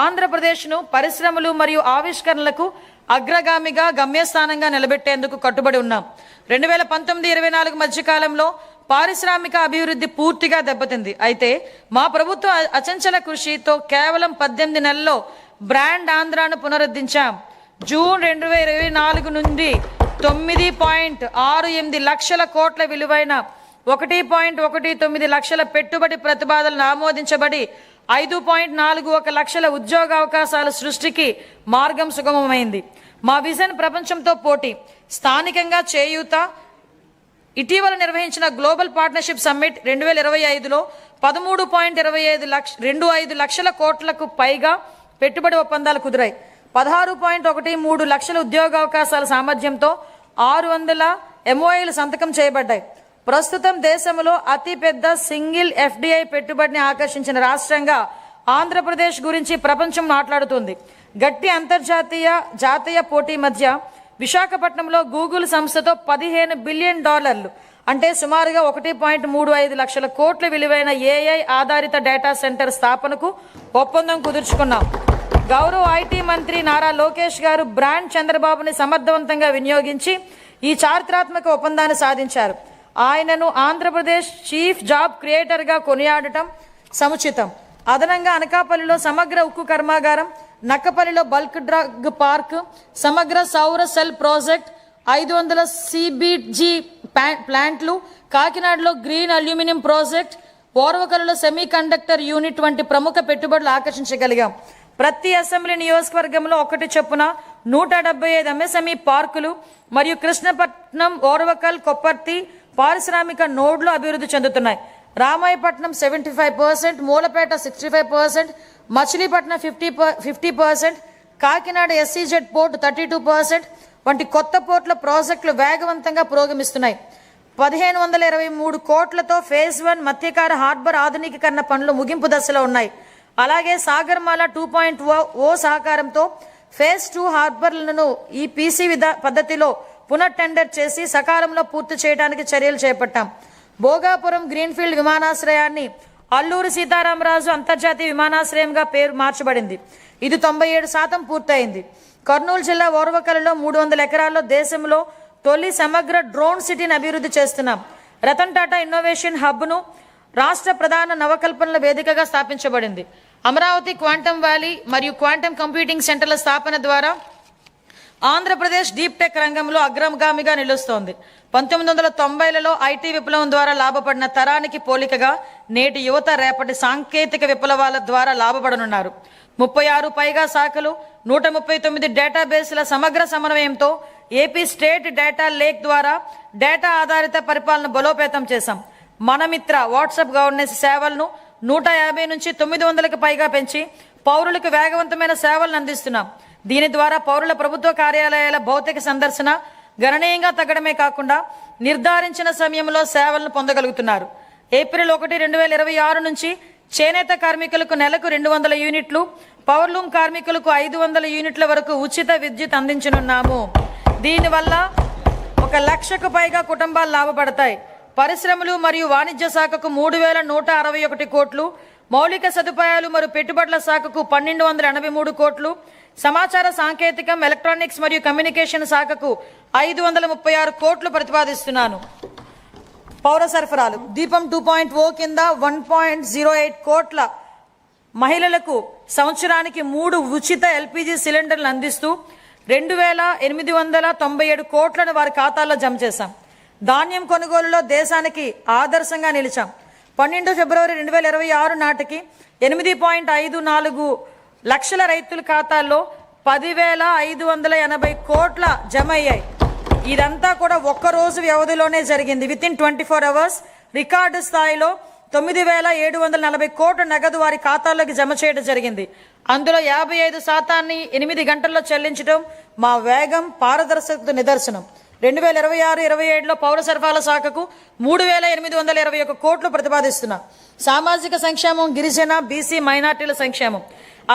ఆంధ్రప్రదేశ్ను పరిశ్రమలు మరియు ఆవిష్కరణలకు అగ్రగామిగా, గమ్యస్థానంగా నిలబెట్టేందుకు కట్టుబడి ఉన్నాం. 2019-24 మధ్యకాలంలో పారిశ్రామిక అభివృద్ధి పూర్తిగా దెబ్బతింది. అయితే మా ప్రభుత్వ అచంచల కృషితో కేవలం 18 నెలల్లో బ్రాండ్ ఆంధ్రాను పునరుద్ధరించాం. జూన్ 2024 నుండి 9.68 లక్షల కోట్ల విలువైన 1.19 లక్షల పెట్టుబడి ప్రతిపాదనలు ఆమోదించబడి 5.41 లక్షల ఉద్యోగ అవకాశాల సృష్టికి మార్గం సుగమమైంది. మా విజన్ ప్రపంచంతో పోటీ, స్థానికంగా చేయూత. ఇటీవల నిర్వహించిన గ్లోబల్ పార్ట్నర్షిప్ సమ్మిట్ 2025లో 13.25 లక్షల కోట్లకు పైగా పెట్టుబడి ఒప్పందాలు కుదిరాయి. 16.13 లక్షల ఉద్యోగావకాశాల సామర్థ్యంతో 600 MOAలు సంతకం చేయబడ్డాయి. ప్రస్తుతం దేశంలో అతిపెద్ద సింగిల్ FDI పెట్టుబడిని ఆకర్షించిన రాష్ట్రంగా ఆంధ్రప్రదేశ్ గురించి ప్రపంచం మాట్లాడుతుంది. గట్టి అంతర్జాతీయ, జాతీయ పోటీ మధ్య విశాఖపట్నంలో గూగుల్ సంస్థతో $15 బిలియన్ అంటే సుమారుగా 1.35 లక్షల కోట్ల విలువైన AI ఆధారిత డేటా సెంటర్ స్థాపనకు ఒప్పందం కుదుర్చుకున్నాం. గౌరవ IT మంత్రి నారా లోకేష్ గారు బ్రాండ్ చంద్రబాబుని సమర్థవంతంగా వినియోగించి ఈ చారిత్రాత్మక ఒప్పందాన్ని సాధించారు. ఆయనను ఆంధ్రప్రదేశ్ చీఫ్ జాబ్ క్రియేటర్గా కొనియాడటం సముచితం. అదనంగా అనకాపల్లిలో సమగ్ర ఉక్కు కర్మాగారం, నక్కపల్లిలో బల్క్ డ్రగ్ పార్క్, సమగ్ర సౌర సెల్ ప్రాజెక్ట్, 500 CBG ప్లాంట్లు, కాకినాడలో గ్రీన్ అల్యూమినియం ప్రాజెక్ట్, ఓర్వకల్లో సెమీ కండక్టర్ యూనిట్ వంటి ప్రముఖ పెట్టుబడులు ఆకర్షించగలిగాం. ప్రతి అసెంబ్లీ నియోజకవర్గంలో ఒకటి చొప్పున 175 ఎంఎస్ఎంఈ పార్కులు మరియు కృష్ణపట్నం, ఓర్వకల్, కొప్పర్తి పారిశ్రామిక నోడ్లు అభివృద్ధి చెందుతున్నాయి. రామాయపట్నం 75%, మూలపేట 65%, మచిలీపట్నం 50%, కాకినాడ ఎస్సీజెడ్ పోర్ట్ 32% వంటి కొత్త పోర్టుల ప్రాజెక్టులు వేగవంతంగా పురోగమిస్తున్నాయి. 1523 కోట్లతో ఫేజ్ 1 మత్స్యకార హార్బర్ ఆధునికీకరణ పనులు ముగింపు దశలో ఉన్నాయి. అలాగే సాగర్మాల 2.0 సహకారంతో ఫేజ్ 2 హార్బర్లను ఈ పీసీ పద్ధతిలో పునఃటెండర్ చేసి సకాలంలో పూర్తి చేయడానికి చర్యలు చేపట్టాం. భోగాపురం గ్రీన్ఫీల్డ్ విమానాశ్రయాన్ని అల్లూరి సీతారామరాజు అంతర్జాతీయ విమానాశ్రయంగా పేరు మార్చబడింది. ఇది 97% పూర్తయింది. కర్నూలు జిల్లా ఓర్వకల్లో 300 ఎకరాల్లో దేశంలో తొలి సమగ్ర డ్రోన్ సిటీని అభివృద్ధి చేస్తున్నాం. రతన్ టాటా ఇన్నోవేషన్ హబ్ను రాష్ట్ర ప్రధాన నవకల్పనల వేదికగా స్థాపించబడింది. అమరావతి క్వాంటమ్ వ్యాలీ మరియు క్వాంటమ్ కంప్యూటింగ్ సెంటర్ల స్థాపన ద్వారా ఆంధ్రప్రదేశ్ డీప్ టెక్ రంగంలో అగ్రగామిగా నిలుస్తోంది. 1990లలో ఐటీ విప్లవం ద్వారా లాభపడిన తరానికి పోలికగా నేటి యువత రేపటి సాంకేతిక విప్లవాల ద్వారా లాభపడనున్నారు. 36 పైగా శాఖలు, 139 డేటాబేస్ల సమగ్ర సమన్వయంతో ఏపీ స్టేట్ డేటా లేక్ ద్వారా డేటా ఆధారిత పరిపాలన బలోపేతం చేశాం. మనమిత్ర వాట్సాప్ గవర్నెన్స్ సేవలను 150 నుంచి 900కి పైగా పెంచి పౌరులకు వేగవంతమైన సేవలను అందిస్తున్నాం. దీని ద్వారా పౌరుల ప్రభుత్వ కార్యాలయాల భౌతిక సందర్శన గణనీయంగా తగ్గడమే కాకుండా నిర్ధారించిన సమయంలో సేవలను పొందగలుగుతున్నారు. ఏప్రిల్ 1, 2026 నుంచి చేనేత కార్మికులకు నెలకు 200 యూనిట్లు, పవర్లూమ్ కార్మికులకు 500 యూనిట్ల వరకు ఉచిత విద్యుత్ అందించనున్నాము. దీనివల్ల 1,00,000కు పైగా కుటుంబాలు లాభపడతాయి. పరిశ్రమలు మరియు వాణిజ్య శాఖకు 3,161 కోట్లు, మౌలిక సదుపాయాలు మరియు పెట్టుబడుల శాఖకు 1,283 కోట్లు, సమాచార సాంకేతికం, ఎలక్ట్రానిక్స్ మరియు కమ్యూనికేషన్ శాఖకు 536 కోట్లు ప్రతిపాదిస్తున్నాను. పౌర సరఫరాలు దీపం 2.0 కింద 1.08 కోట్ల మహిళలకు సంవత్సరానికి 3 ఉచిత ఎల్పీజీ సిలిండర్లు అందిస్తూ 2,897 కోట్లను వారి ఖాతాల్లో జమ చేశాం. ధాన్యం కొనుగోలులో దేశానికి ఆదర్శంగా నిలిచాం. 12 ఫిబ్రవరి 2026 నాటికి 8.54 లక్షల రైతుల ఖాతాల్లో 10,580 కోట్ల జమ అయ్యాయి. ఇదంతా కూడా ఒక్కరోజు వ్యవధిలోనే జరిగింది. వితిన్ 24 అవర్స్ రికార్డు స్థాయిలో 9,740 కోట్ల నగదు వారి ఖాతాల్లోకి జమ చేయడం జరిగింది. అందులో 55% 8 గంటల్లో చెల్లించడం మా వేగం, పారదర్శకత నిదర్శనం. 2026-27లో పౌర సరఫరాల శాఖకు 3,821 కోట్లు ప్రతిపాదిస్తున్నాం. సామాజిక సంక్షేమం, గిరిజన, బీసీ, మైనార్టీల సంక్షేమం.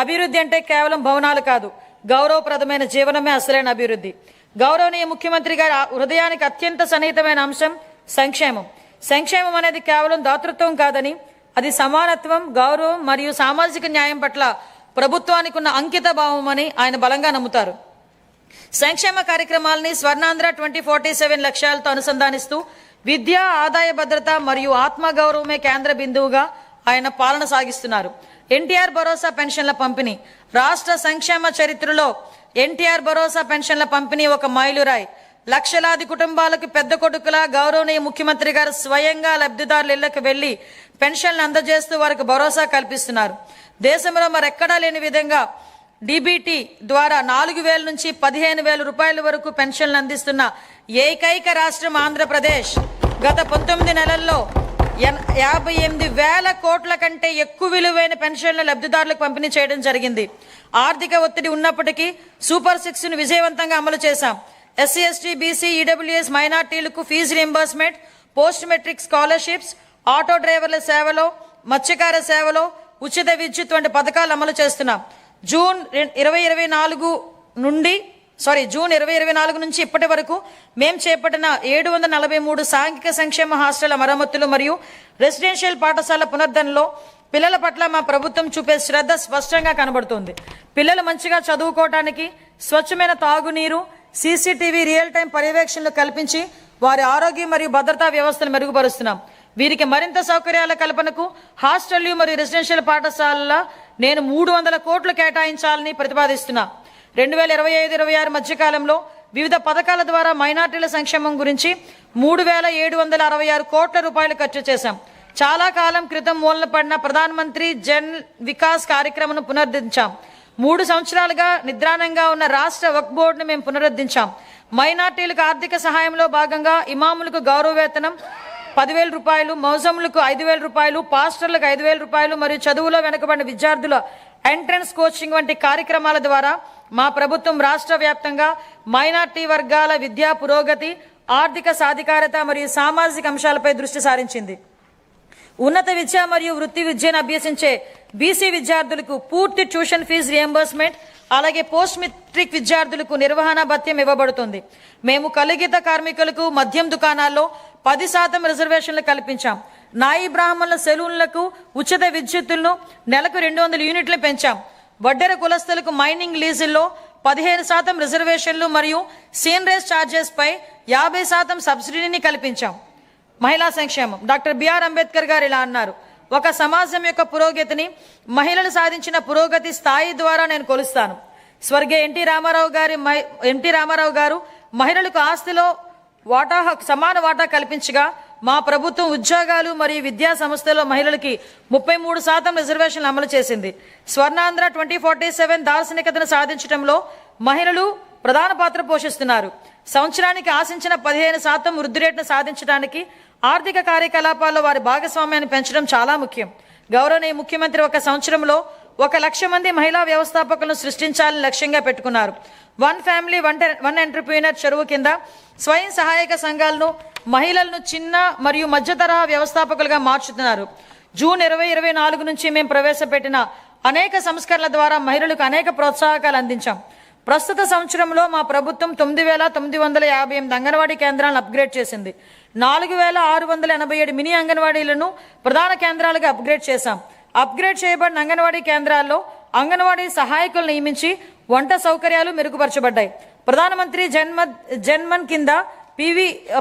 అభివృద్ధి అంటే కేవలం భవనాలు కాదు, గౌరవప్రదమైన జీవనమే అసలైన అభివృద్ధి. గౌరవనీయ ముఖ్యమంత్రి గారి హృదయానికి అత్యంత సన్నిహితమైన అంశం సంక్షేమం. సంక్షేమం అనేది కేవలం దాతృత్వం కాదని, అది సమానత్వం, గౌరవం మరియు సామాజిక న్యాయం పట్ల ప్రభుత్వానికి ఉన్న అంకిత భావం అని ఆయన బలంగా నమ్ముతారు. సంక్షేమ కార్యక్రమాలని స్వర్ణాంధ్ర 2047 లక్ష్యాలతో అనుసంధానిస్తూ విద్య, ఆదాయ భద్రత మరియు ఆత్మగౌరవమే కేంద్ర బిందువుగా ఆయన పాలన సాగిస్తున్నారు. ఎన్టీఆర్ భరోసా పెన్షన్ల పంపిణీ. రాష్ట్ర సంక్షేమ చరిత్రలో ఎన్టీఆర్ భరోసా పెన్షన్ల పంపిణీ ఒక మైలురాయి. లక్షలాది కుటుంబాలకు పెద్ద కొడుకులా గౌరవనీయ ముఖ్యమంత్రి గారు స్వయంగా లబ్ధిదారుల ఇళ్లకు వెళ్లి పెన్షన్లు అందజేస్తూ వారికి భరోసా కల్పిస్తున్నారు. దేశంలో మరెక్కడా లేని విధంగా డీబీటీ ద్వారా 4,000 నుంచి 15,000 రూపాయల వరకు పెన్షన్లు అందిస్తున్న ఏకైక రాష్ట్రం ఆంధ్రప్రదేశ్. గత 19 నెలల్లో 58,000 కోట్ల కంటే ఎక్కువ విలువైన పెన్షన్ల లబ్ధిదారులకు పంపిణీ చేయడం జరిగింది. ఆర్థిక ఒత్తిడి ఉన్నప్పటికీ సూపర్ 6ను విజయవంతంగా అమలు చేశాం. ఎస్సీ, ఎస్టీ, బీసీ, ఈడబ్ల్యూఎస్ మైనార్టీలకు fee reimbursement, post matric scholarships, auto డ్రైవర్ల సేవలో, మత్స్యకార సేవలో ఉచిత విద్యుత్ వంటి పథకాలు అమలు చేస్తున్నాం. జూన్ 2024 నుంచి ఇప్పటి వరకు మేము చేపట్టిన 743 సాంఘిక సంక్షేమ హాస్టళ్ల మరమ్మతులు మరియు రెసిడెన్షియల్ పాఠశాల పునరుద్ధరణలో పిల్లల పట్ల మా ప్రభుత్వం చూపే శ్రద్ధ స్పష్టంగా కనబడుతుంది. పిల్లలు మంచిగా చదువుకోవడానికి స్వచ్ఛమైన తాగునీరు, సీసీటీవీ రియల్ టైం పర్యవేక్షణలు కల్పించి వారి ఆరోగ్యం మరియు భద్రతా వ్యవస్థను మెరుగుపరుస్తున్నాం. వీరికి మరింత సౌకర్యాల కల్పనకు హాస్టళ్లు మరియు రెసిడెన్షియల్ పాఠశాలల నేను 300 కోట్లు కేటాయించాలని ప్రతిపాదిస్తున్నా. 2025-26 మధ్యకాలంలో వివిధ పథకాల ద్వారా మైనార్టీల సంక్షేమం గురించి 3,766 కోట్ల రూపాయలు ఖర్చు చేశాం. చాలా కాలం క్రితం మూలన పడిన ప్రధానమంత్రి జన్ వికాస్ కార్యక్రమం పునరుద్ధరించాం. 3 సంవత్సరాలుగా నిద్రాణంగా ఉన్న రాష్ట్ర వక్ఫ్ బోర్డును మేము పునరుద్ధరించాం. మైనార్టీలకు ఆర్థిక సహాయంలో భాగంగా ఇమాములకు గౌరవ వేతనం 10,000 రూపాయలు, మౌజములకు 5,000 రూపాయలు, పాస్టర్లకు 5,000 రూపాయలు మరియు చదువులో వెనుకబడిన విద్యార్థుల ఎంట్రన్స్ కోచింగ్ వంటి కార్యక్రమాల ద్వారా మా ప్రభుత్వం రాష్ట్ర వ్యాప్తంగా మైనార్టీ వర్గాల విద్యా పురోగతి, ఆర్థిక సాధికారత మరియు సామాజిక అంశాలపై దృష్టి సారించింది. ఉన్నత విద్య మరియు వృత్తి విద్యను అభ్యసించే బీసీ విద్యార్థులకు పూర్తి ట్యూషన్ ఫీజు రియంబర్స్మెంట్, అలాగే పోస్ట్ మెట్రిక్ విద్యార్థులకు నిర్వహణ భత్యం ఇవ్వబడుతుంది. మేము కలుగిత కార్మికులకు మద్యం దుకాణాల్లో 10% రిజర్వేషన్లు కల్పించాం. నాయి బ్రాహ్మణుల సెలూన్లకు ఉచిత విద్యుత్తులను నెలకు 200 యూనిట్లు పెంచాం. వడ్డెర కులస్తులకు మైనింగ్ లీజుల్లో 15% రిజర్వేషన్లు మరియు సీనరేజ్ ఛార్జెస్ పై 50% సబ్సిడీని కల్పించాం. మహిళా సంక్షేమం. డాక్టర్ బిఆర్ అంబేద్కర్ గారు ఇలా అన్నారు, ఒక సమాజం యొక్క పురోగతిని మహిళలు సాధించిన పురోగతి స్థాయి ద్వారా నేను కొలుస్తాను. స్వర్గీయ ఎన్టీ రామారావు గారు మహిళలకు ఆస్తిలో సమాన వాటా కల్పించగా మా ప్రభుత్వం ఉద్యోగాలు మరియు విద్యా సంస్థల్లో మహిళలకి 33% రిజర్వేషన్లు అమలు చేసింది. స్వర్ణాంధ్ర 2047 దార్శనికతను సాధించడంలో మహిళలు ప్రధాన పాత్ర పోషిస్తున్నారు. సంవత్సరానికి ఆశించిన 15% వృద్ధి రేటును సాధించడానికి ఆర్థిక కార్యకలాపాల్లో వారి భాగస్వామ్యాన్ని పెంచడం చాలా ముఖ్యం. గౌరవనీయ ముఖ్యమంత్రి ఒక సంవత్సరంలో 1,00,000 మంది మహిళా వ్యవస్థాపకులను సృష్టించాలని లక్ష్యంగా పెట్టుకున్నారు. వన్ ఫ్యామిలీ వన్ ఎంటర్ప్రీనర్ చెరువు కింద స్వయం సహాయక సంఘాలను మహిళలను చిన్న మరియు మధ్య తరహా వ్యవస్థాపకులుగా మార్చుతున్నారు. జూన్ 2024 నుంచి మేము ప్రవేశపెట్టిన అనేక సంస్కరణల ద్వారా మహిళలకు అనేక ప్రోత్సాహకాలు అందించాం. ప్రస్తుత సంవత్సరంలో మా ప్రభుత్వం 9,958 అంగన్వాడీ కేంద్రాలను అప్గ్రేడ్ చేసింది. 4,687 మినీ అంగన్వాడీలను ప్రధాన కేంద్రాలుగా అప్గ్రేడ్ చేశాం. అప్గ్రేడ్ చేయబడిన అంగన్వాడీ కేంద్రాల్లో అంగన్వాడీ సహాయకులు నియమించి వంట సౌకర్యాలు మెరుగుపరచబడ్డాయి. ప్రధానమంత్రి జన్మన్ కింద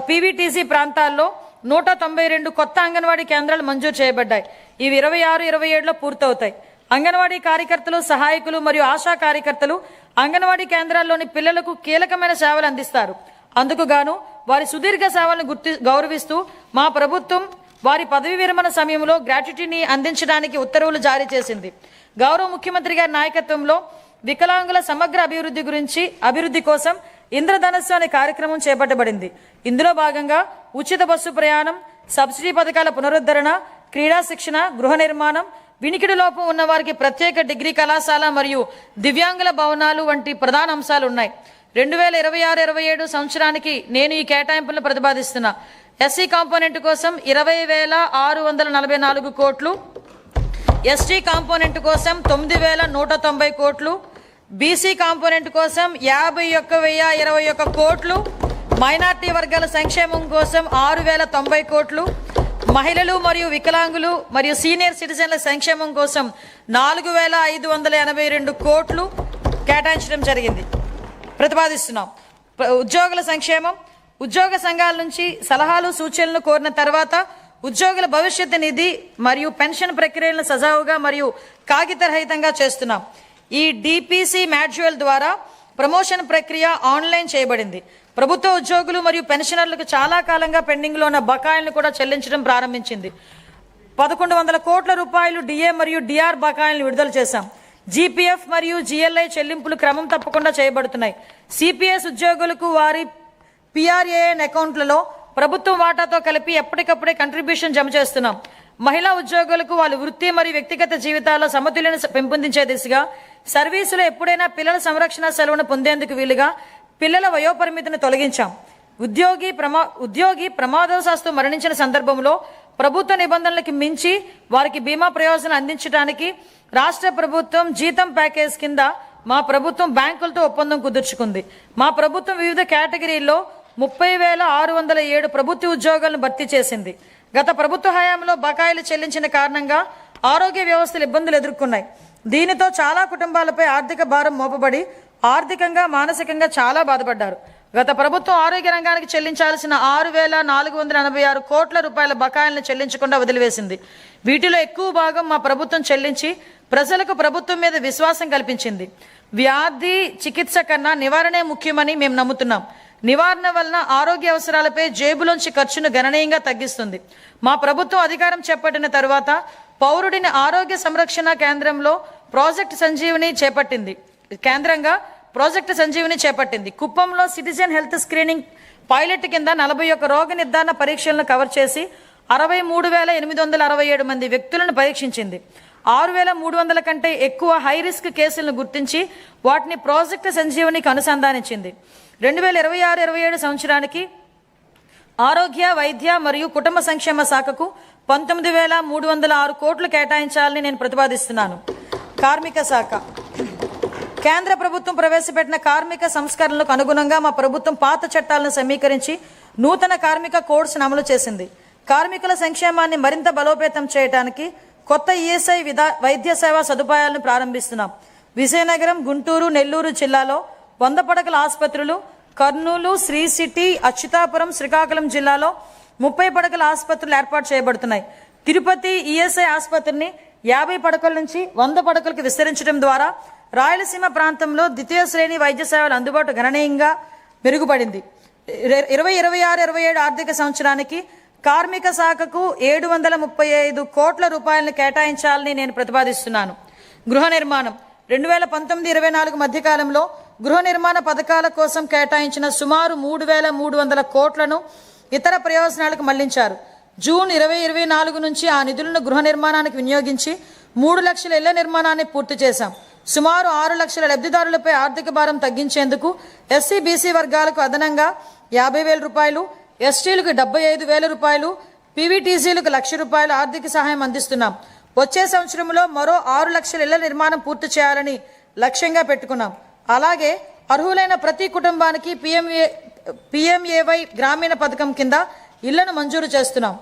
పీవీటీసీ ప్రాంతాల్లో 192 కొత్త అంగన్వాడీ కేంద్రాలు మంజూరు చేయబడ్డాయి. ఇవి 26-27లో పూర్తవుతాయి. అంగన్వాడీ కార్యకర్తలు, సహాయకులు మరియు ఆశా కార్యకర్తలు అంగన్వాడీ కేంద్రాల్లోని పిల్లలకు కీలకమైన సేవలు అందిస్తారు. అందుకు గాను వారి సుదీర్ఘ సేవలను గౌరవిస్తూ మా ప్రభుత్వం వారి పదవి విరమణ సమయంలో గ్రాట్యుటీని అందించడానికి ఉత్తర్వులు జారీ చేసింది. గౌరవ ముఖ్యమంత్రి గారి నాయకత్వంలో వికలాంగుల సమగ్ర అభివృద్ధి కోసం ఇంద్రధనస్సు అనే కార్యక్రమం చేపట్టబడింది. ఇందులో భాగంగా ఉచిత బస్సు ప్రయాణం, సబ్సిడీ పథకాల పునరుద్ధరణ, క్రీడా శిక్షణ, గృహ నిర్మాణం, వినికిడి లోపం ఉన్న వారికి ప్రత్యేక డిగ్రీ కళాశాల మరియు దివ్యాంగుల భవనాలు వంటి ప్రధాన అంశాలు ఉన్నాయి. 2026-27 సంవత్సరానికి నేను ఈ కేటాయింపులను ప్రతిపాదిస్తున్నా. ఎస్సీ కాంపోనెంట్ కోసం 20,644 కోట్లు, ఎస్టీ కాంపోనెంట్ కోసం 9,190 కోట్లు, బీసీ కాంపోనెంట్ కోసం 51,021 కోట్లు, మైనార్టీ వర్గాల సంక్షేమం కోసం 6,090 కోట్లు, మహిళలు మరియు వికలాంగులు మరియు సీనియర్ సిటిజన్ల సంక్షేమం కోసం 4,582 కోట్లు కేటాయించడం జరిగింది. ప్రతిపాదిస్తున్నాం. ఉద్యోగుల సంక్షేమం. ఉద్యోగ సంఘాల నుంచి సలహాలు, సూచనలు కోరిన తర్వాత ఉద్యోగుల భవిష్యత్తు నిధి మరియు పెన్షన్ ప్రక్రియలను సజావుగా మరియు కాగితరహితంగా చేస్తున్నాం. ఈ డిపిసి మాడ్యూల్ ద్వారా ప్రమోషన్ ప్రక్రియ ఆన్లైన్ చేయబడింది. ప్రభుత్వ ఉద్యోగులు మరియు పెన్షనర్లకు చాలా కాలంగా పెండింగ్లో ఉన్న బకాయిలను కూడా చెల్లించడం ప్రారంభించింది. 1,100 కోట్ల రూపాయలు డిఏ మరియు డిఆర్ బకాయిలను విడుదల చేశాం. జీపీఎఫ్ మరియు జిఎల్ఐ చెల్లింపులు క్రమం తప్పకుండా చేయబడుతున్నాయి. సిపిఎస్ ఉద్యోగులకు వారి పిఆర్ఏఎన్ అకౌంట్లలో ప్రభుత్వం వాటాతో కలిపి ఎప్పటికప్పుడే కంట్రిబ్యూషన్ జమ చేస్తున్నాం. మహిళా ఉద్యోగులకు వాళ్ళ వృత్తి మరియు వ్యక్తిగత జీవితాల్లో సమతుల్యను పెంపొందించే దిశగా సర్వీసులో ఎప్పుడైనా పిల్లల సంరక్షణ సెలవును పొందేందుకు వీలుగా పిల్లల వయోపరిమితిని తొలగించాం. ఉద్యోగి ప్రమాదవశాత్తు మరణించిన సందర్భంలో ప్రభుత్వ నిబంధనలకు మించి వారికి బీమా ప్రయోజనం అందించడానికి రాష్ట్ర ప్రభుత్వం జీతం ప్యాకేజ్ కింద మా ప్రభుత్వం బ్యాంకులతో ఒప్పందం కుదుర్చుకుంది. మా ప్రభుత్వం వివిధ కేటగిరీల్లో 30,607 ప్రభుత్వ ఉద్యోగాలను భర్తీ చేసింది. గత ప్రభుత్వ హయాంలో బకాయిలు చెల్లించిన కారణంగా ఆరోగ్య వ్యవస్థలు ఇబ్బందులు ఎదుర్కొన్నాయి. దీనితో చాలా కుటుంబాలపై ఆర్థిక భారం మోపబడి ఆర్థికంగా, మానసికంగా చాలా బాధపడ్డారు. గత ప్రభుత్వం ఆరోగ్య రంగానికి చెల్లించాల్సిన 6,486 కోట్ల రూపాయల బకాయిలను చెల్లించకుండా వదిలివేసింది. వీటిలో ఎక్కువ భాగం మా ప్రభుత్వం చెల్లించి ప్రజలకు ప్రభుత్వం మీద విశ్వాసం కల్పించింది. వ్యాధి చికిత్స కన్నా నివారణే ముఖ్యమని మేము నమ్ముతున్నాం. నివారణ వలన ఆరోగ్య అవసరాలపై జేబులోంచి ఖర్చును గణనీయంగా తగ్గిస్తుంది. మా ప్రభుత్వం అధికారం చేపట్టిన తరువాత పౌరుడిని ఆరోగ్య సంరక్షణ కేంద్రంగా ప్రాజెక్ట్ సంజీవిని చేపట్టింది. కుప్పంలో సిటిజన్ హెల్త్ స్క్రీనింగ్ పైలట్ కింద 41 రోగ నిర్ధారణ పరీక్షలను కవర్ చేసి 63,867 మంది వ్యక్తులను పరీక్షించింది. 6,300 కంటే ఎక్కువ హై రిస్క్ కేసులను గుర్తించి వాటిని ప్రాజెక్టు సంజీవనికి అనుసంధానించింది. 2026-27 సంవత్సరానికి ఆరోగ్య, వైద్య మరియు కుటుంబ సంక్షేమ శాఖకు 19,306 కోట్లు కేటాయించాలని నేను ప్రతిపాదిస్తున్నాను. కార్మిక శాఖ. కేంద్ర ప్రభుత్వం ప్రవేశపెట్టిన కార్మిక సంస్కరణలకు అనుగుణంగా మా ప్రభుత్వం పాత చట్టాలను సమీకరించి నూతన కార్మిక కోడ్స్ను అమలు చేసింది. కార్మికుల సంక్షేమాన్ని మరింత బలోపేతం చేయడానికి కొత్త ఈఎస్ఐ వైద్య సేవా సదుపాయాలను ప్రారంభిస్తున్నాం. విజయనగరం, గుంటూరు, నెల్లూరు జిల్లాలో 100 పడకల ఆసుపత్రులు, కర్నూలు, శ్రీ సిటీ, అచ్యుతాపురం, శ్రీకాకుళం జిల్లాలో 30 పడకల ఆసుపత్రులు ఏర్పాటు చేయబడుతున్నాయి. తిరుపతి ఈఎస్ఐ ఆసుపత్రిని 50 పడకల నుంచి 100 పడకలకు విస్తరించడం ద్వారా రాయలసీమ ప్రాంతంలో ద్వితీయ శ్రేణి వైద్య సేవల అందుబాటు గణనీయంగా మెరుగుపడింది. 2026-27 ఆర్థిక సంవత్సరానికి కార్మిక శాఖకు 735 కోట్ల రూపాయలను కేటాయించాలని నేను ప్రతిపాదిస్తున్నాను. గృహ నిర్మాణం. 2019-24 మధ్యకాలంలో గృహ నిర్మాణ పథకాల కోసం కేటాయించిన సుమారు 3,300 కోట్లను ఇతర ప్రయోజనాలకు మళ్లించారు. జూన్ 2024 నుంచి ఆ నిధులను గృహ నిర్మాణానికి వినియోగించి 3 లక్షల ఇళ్ల నిర్మాణాన్ని పూర్తి చేశాం. సుమారు 6 లక్షల లబ్ధిదారులపై ఆర్థిక భారం తగ్గించేందుకు ఎస్సీ, బీసీ వర్గాలకు అదనంగా 50,000 రూపాయలు, ఎస్టీలకు 75,000 రూపాయలు, పీవీటీసీలకు 1,00,000 రూపాయల ఆర్థిక సహాయం అందిస్తున్నాం. వచ్చే సంవత్సరంలో మరో 6 లక్షల ఇళ్ల నిర్మాణం పూర్తి చేయాలని లక్ష్యంగా పెట్టుకున్నాం. అలాగే అర్హులైన ప్రతి కుటుంబానికి పిఎంఏవై గ్రామీణ పథకం కింద ఇళ్లను మంజూరు చేస్తున్నాం.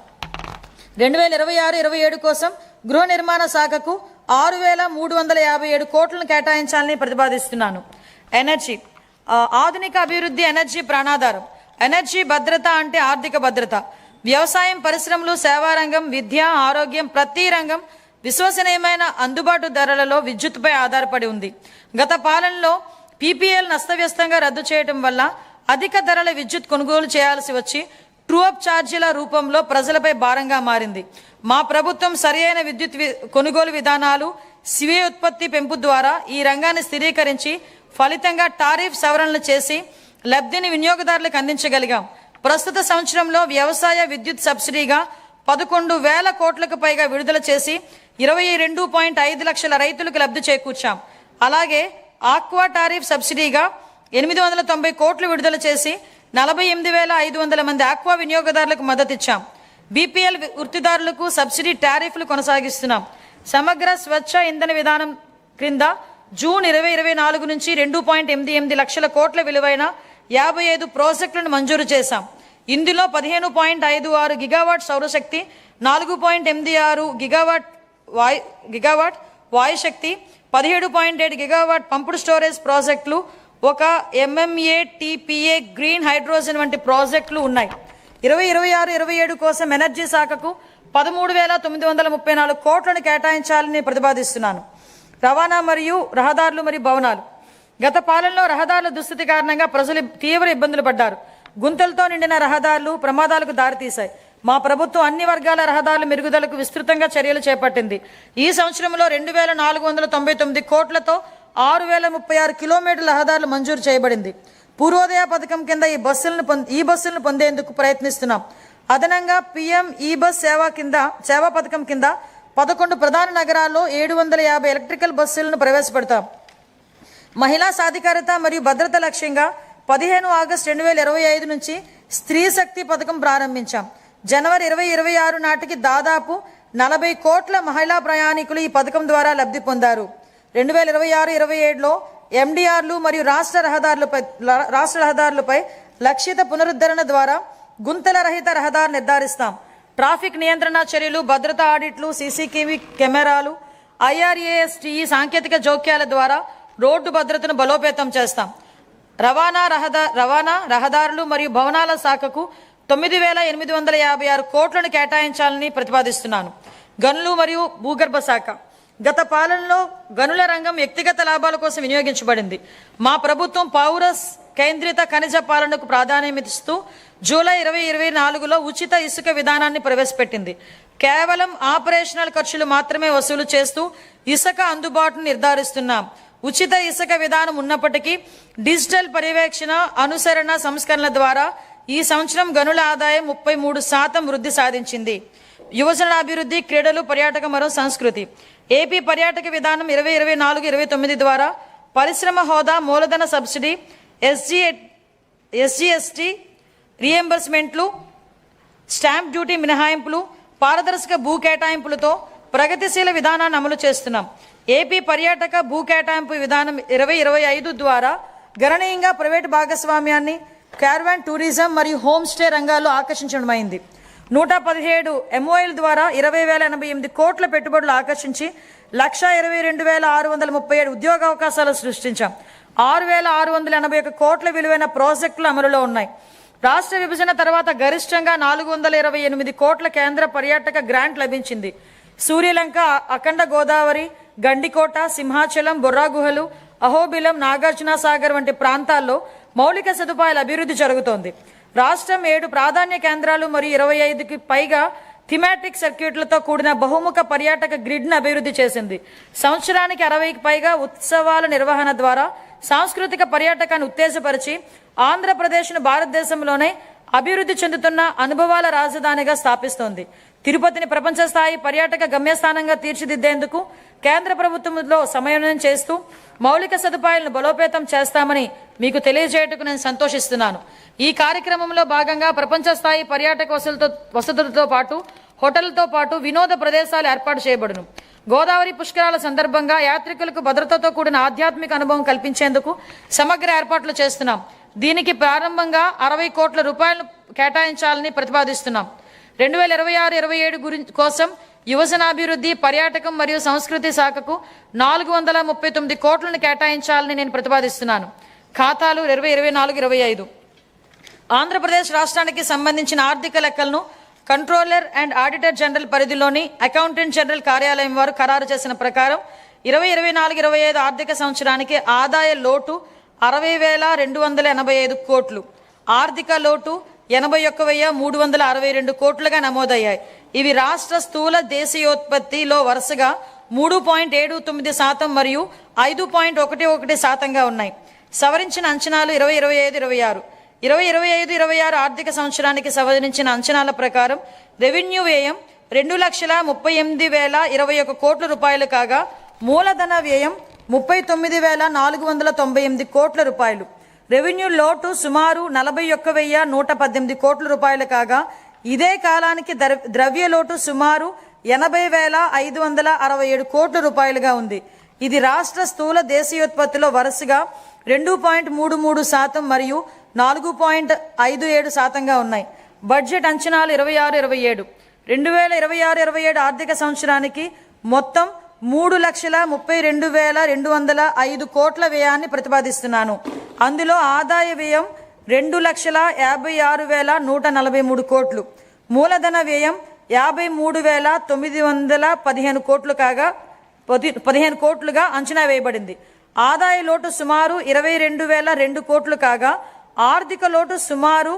2026-27 కోసం గృహ నిర్మాణ శాఖకు 6,357 కోట్లను కేటాయించాలని ప్రతిపాదిస్తున్నాను. ఎనర్జీ. ఆధునిక అభివృద్ధి ఎనర్జీ ప్రాణాధారం. ఎనర్జీ భద్రత అంటే ఆర్థిక భద్రత. వ్యవసాయం, పరిశ్రమలు, సేవారంగం, విద్య, ఆరోగ్యం ప్రతి రంగం విశ్వసనీయమైన అందుబాటు ధరలలో విద్యుత్పై ఆధారపడి ఉంది. గత పాలనలో పీపీఎల్ నష్టవ్యస్తంగా రద్దు చేయడం వల్ల అధిక ధరల విద్యుత్ కొనుగోలు చేయాల్సి వచ్చి ట్రూఅప్ ఛార్జీల రూపంలో ప్రజలపై భారంగా మారింది. మా ప్రభుత్వం సరియైన విద్యుత్ కొనుగోలు విధానాలు, స్వీయ ఉత్పత్తి పెంపు ద్వారా ఈ రంగాన్ని స్థిరీకరించి ఫలితంగా టారిఫ్ సవరణలు చేసి లబ్ధిని వినియోగదారులకు అందించగలిగాం. ప్రస్తుత సంవత్సరంలో వ్యవసాయ విద్యుత్ సబ్సిడీగా 11,000 కోట్లకు పైగా విడుదల చేసి 22.5 లక్షల రైతులకు లబ్ధి చేకూర్చాం. అలాగే ఆక్వా టారిఫ్ సబ్సిడీగా 890 కోట్లు విడుదల చేసి 48,500 మంది ఆక్వా వినియోగదారులకు మద్దతిచ్చాం. BPL వృత్తిదారులకు subsidy టారిఫ్లు కొనసాగిస్తున్నాం. సమగ్ర స్వచ్ఛ ఇంధన విధానం క్రింద జూన్ 2024 నుంచి 2.88 లక్షల కోట్ల విలువైన 55 ప్రాజెక్టులను మంజూరు చేశాం. ఇందులో 15.56 గిగావాట్ సౌరశక్తి, 4.86 గిగావాట్ వాయుశక్తి, 17.7 గిగావాట్ పంపుడు స్టోరేజ్ ప్రాజెక్టులు, 1 MMATPA గ్రీన్ హైడ్రోజన్ వంటి ప్రాజెక్టులు ఉన్నాయి. 2026-27 కోసం ఎనర్జీ శాఖకు 13,934 కోట్లను కేటాయించాలని ప్రతిపాదిస్తున్నాను. రవాణా మరియు రహదారులు మరియు భవనాలు. గత పాలనలో రహదారుల దుస్థితి కారణంగా ప్రజలు తీవ్ర ఇబ్బందులు పడ్డారు. గుంతలతో నిండిన రహదారులు ప్రమాదాలకు దారితీశాయి. మా ప్రభుత్వం అన్ని వర్గాల రహదారుల మెరుగుదలకు విస్తృతంగా చర్యలు చేపట్టింది. ఈ సంవత్సరంలో 2,499 కోట్లతో 6,036 కిలోమీటర్ల రహదారులు మంజూరు చేయబడింది. పూర్వోదయ పథకం కింద ఈ బస్సులను పొందేందుకు ప్రయత్నిస్తున్నాం. అదనంగా పీఎం ఈ బస్ సేవా పథకం కింద 11 ప్రధాన నగరాల్లో 750 ఎలక్ట్రికల్ బస్సులను ప్రవేశపెడతాం. మహిళా సాధికారత మరియు భద్రత లక్ష్యంగా 15 ఆగస్టు 2025 నుంచి స్త్రీ శక్తి పథకం ప్రారంభించాం. జనవరి 2026 నాటికి దాదాపు 40 కోట్ల మహిళా ప్రయాణికులు ఈ పథకం ద్వారా లబ్ధి పొందారు. 2026-27లో ఎండిఆర్లు మరియు రాష్ట్ర రహదారులపై లక్షిత పునరుద్ధరణ ద్వారా గుంతల రహిత రహదారు నిర్ధారిస్తాం. ట్రాఫిక్ నియంత్రణ చర్యలు, భద్రతా ఆడిట్లు, సీసీటీవీ కెమెరాలు, IRASTE సాంకేతిక జోక్యాల ద్వారా రోడ్డు భద్రతను బలోపేతం చేస్తాం. రవాణా రహదారులు మరియు భవనాల శాఖకు 9,856 కోట్లను కేటాయించాలని ప్రతిపాదిస్తున్నాను. గనులు మరియు భూగర్భ శాఖ. గత పాలనలో గనుల రంగం వ్యక్తిగత లాభాల కోసం వినియోగించబడింది. మా ప్రభుత్వం పౌర కేంద్రిత ఖనిజ పాలనకు ప్రాధాన్యమిస్తూ జూలై 2024లో ఉచిత ఇసుక విధానాన్ని ప్రవేశపెట్టింది. కేవలం ఆపరేషనల్ ఖర్చులు మాత్రమే వసూలు చేస్తూ ఇసుక అందుబాటును నిర్ధారిస్తున్నాం. ఉచిత ఇసుక విధానం ఉన్నప్పటికీ డిజిటల్ పర్యవేక్షణ, అనుసరణ సంస్కరణల ద్వారా ఈ సంవత్సరం గనుల ఆదాయం 33% వృద్ధి సాధించింది. యువజన అభివృద్ధి, క్రీడలు, పర్యాటక మరియు సంస్కృతి. ఏపీ పర్యాటక విధానం 2024-29 ద్వారా పరిశ్రమ హోదా, మూలధన సబ్సిడీ, ఎస్జీఎస్టీ రీఎంబర్స్మెంట్లు, స్టాంప్ డ్యూటీ మినహాయింపులు, పారదర్శక భూ కేటాయింపులతో ప్రగతిశీల విధానాన్ని అమలు చేస్తున్నాం. ఏపీ పర్యాటక భూ కేటాయింపు విధానం 2025 ద్వారా గణనీయంగా ప్రైవేటు భాగస్వామ్యాన్ని క్యారవాన్ టూరిజం మరియు హోమ్ స్టే రంగాల్లో ఆకర్షించడమైంది. 117 MOL ద్వారా 20,088 కోట్ల పెట్టుబడులు ఆకర్షించి 122,637 ఉద్యోగ అవకాశాలు సృష్టించాం. 6,681 కోట్ల విలువైన ప్రాజెక్టులు అమలులో ఉన్నాయి. రాష్ట్ర విభజన తర్వాత గరిష్టంగా 428 కోట్ల కేంద్ర పర్యాటక గ్రాంట్ లభించింది. సూర్యలంక, అఖండ గోదావరి, గండికోట, సింహాచలం, బొర్రా గుహలు, అహోబిలం, నాగార్జున సాగర్ వంటి ప్రాంతాల్లో మౌలిక సదుపాయాల అభివృద్ధి జరుగుతోంది. రాష్ట్రం 7 ప్రాధాన్య కేంద్రాలు మరియు 25కి పైగా థిమాటిక్ సర్క్యూట్లతో కూడిన బహుముఖ పర్యాటక గ్రిడ్ను అభివృద్ధి చేసింది. సంవత్సరానికి 60కి పైగా ఉత్సవాల నిర్వహణ ద్వారా సాంస్కృతిక పర్యాటకాన్ని ఉత్తేజపరిచి ఆంధ్రప్రదేశ్ను భారతదేశంలోనే అభివృద్ధి చెందుతున్న అనుభవాల రాజధానిగా స్థాపిస్తోంది. తిరుపతిని ప్రపంచ స్థాయి పర్యాటక గమ్యస్థానంగా తీర్చిదిద్దేందుకు కేంద్ర ప్రభుత్వంలో సమన్వయం చేస్తూ మౌలిక సదుపాయాలను బలోపేతం చేస్తామని మీకు తెలియజేయటకు నేను సంతోషిస్తున్నాను. ఈ కార్యక్రమంలో భాగంగా ప్రపంచ స్థాయి పర్యాటక వసతులతో పాటు హోటళ్లతో పాటు వినోద ప్రదేశాలు ఏర్పాటు చేయబడును. గోదావరి పుష్కరాల సందర్భంగా యాత్రికులకు భద్రతతో కూడిన ఆధ్యాత్మిక అనుభవం కల్పించేందుకు సమగ్ర ఏర్పాట్లు చేస్తున్నాం. దీనికి ప్రారంభంగా 60 కోట్ల రూపాయలను కేటాయించాలని ప్రతిపాదిస్తున్నాం. 2026-27 కోసం యువజనాభివృద్ధి, పర్యాటకం మరియు సంస్కృతి శాఖకు 439 కోట్లను కేటాయించాలని నేను ప్రతిపాదిస్తున్నాను. ఖాతాలు 2024-25. ఆంధ్రప్రదేశ్ రాష్ట్రానికి సంబంధించిన ఆర్థిక లెక్కలను కంట్రోలర్ అండ్ ఆడిటర్ జనరల్ పరిధిలోని అకౌంటెంట్ జనరల్ కార్యాలయం వారు ఖరారు చేసిన ప్రకారం 2024-25 ఆర్థిక సంవత్సరానికి ఆదాయ లోటు 60,285 కోట్లు, ఆర్థిక లోటు 81,362 కోట్లుగా నమోదయ్యాయి. ఇవి రాష్ట్ర స్థూల దేశీయోత్పత్తిలో వరుసగా 3.79% మరియు 5.11%గా ఉన్నాయి. సవరించిన అంచనాలు 2025-26. 2025-26 ఆర్థిక సంవత్సరానికి సవరించిన అంచనాల ప్రకారం రెవెన్యూ వ్యయం 2,38,021 కోట్ల రూపాయలు కాగా మూలధన వ్యయం 39,498 కోట్ల రూపాయలు. రెవెన్యూ లోటు సుమారు 41,118 కోట్ల రూపాయలు కాగా ఇదే కాలానికి ద్రవ్య లోటు సుమారు 80,567 కోట్ల రూపాయలుగా ఉంది. ఇది రాష్ట్ర స్థూల దేశీయోత్పత్తిలో వరుసగా 2.33% మరియు 4.57%గా ఉన్నాయి. బడ్జెట్ అంచనాలు 26-27. 2026-27 ఆర్థిక సంవత్సరానికి మొత్తం 3,32,205 కోట్ల వ్యయాన్ని ప్రతిపాదిస్తున్నాను. అందులో ఆదాయ వ్యయం 2,56,143 కోట్లు, మూలధన వ్యయం 53,915 కోట్లు కాగా 15 కోట్లుగా అంచనా వేయబడింది. ఆదాయ లోటు సుమారు 22,002 కోట్లు కాగా ఆర్థిక లోటు సుమారు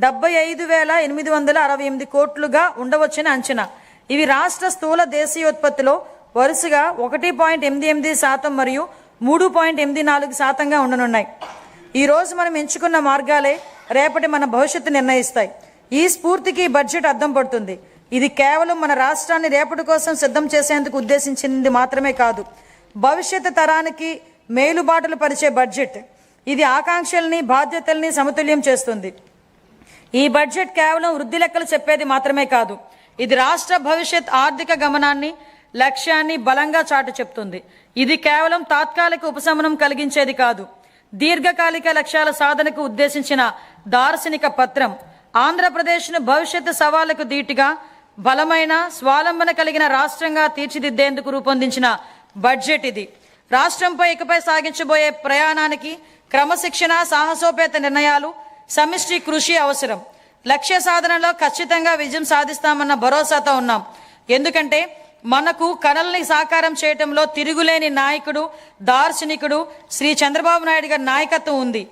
75,868 కోట్లుగా ఉండవచ్చని అంచనా. ఇవి రాష్ట్ర స్థూల దేశీయోత్పత్తిలో వరుసగా 1.88% మరియు 3.84%గా ఉండనున్నాయి. ఈ రోజు మనం ఎంచుకున్న మార్గాలే రేపటి మన భవిష్యత్తు నిర్ణయిస్తాయి. ఈ స్ఫూర్తికి బడ్జెట్ అద్దం పడుతుంది. ఇది కేవలం మన రాష్ట్రాన్ని రేపటి కోసం సిద్ధం చేసేందుకు ఉద్దేశించింది మాత్రమే కాదు, భవిష్యత్తు తరానికి మేలుబాటులు పరిచే బడ్జెట్. ఇది ఆకాంక్షల్ని, బాధ్యతల్ని సమతుల్యం చేస్తుంది. ఈ బడ్జెట్ కేవలం వృద్ధి లెక్కలు చెప్పేది మాత్రమే కాదు, ఇది రాష్ట్ర భవిష్యత్ ఆర్థిక గమనాన్ని, లక్ష్యాన్ని బలంగా చాటు చెప్తుంది. ఇది కేవలం తాత్కాలిక ఉపశమనం కలిగించేది కాదు, దీర్ఘకాలిక లక్ష్యాల సాధనకు ఉద్దేశించిన దార్శనిక పత్రం. ఆంధ్రప్రదేశ్ను భవిష్యత్తు సవాళ్లకు ధీటుగా బలమైన, స్వాలంబన కలిగిన రాష్ట్రంగా తీర్చిదిద్దేందుకు రూపొందించిన బడ్జెట్ ఇది. రాష్ట్రంపై ఇకపై సాగించబోయే ప్రయాణానికి క్రమశిక్షణ, సాహసోపేత నిర్ణయాలు, సమిష్టి కృషి అవసరం. లక్ష్య సాధనలో ఖచ్చితంగా విజయం సాధిస్తామన్న భరోసాతో ఉన్నాం. ఎందుకంటే మనకు కలల్ని సాకారం చేయటంలో తిరుగులేని నాయకుడు, దార్శనికుడు శ్రీ చంద్రబాబు నాయుడు గారి నాయకత్వం ఉంది.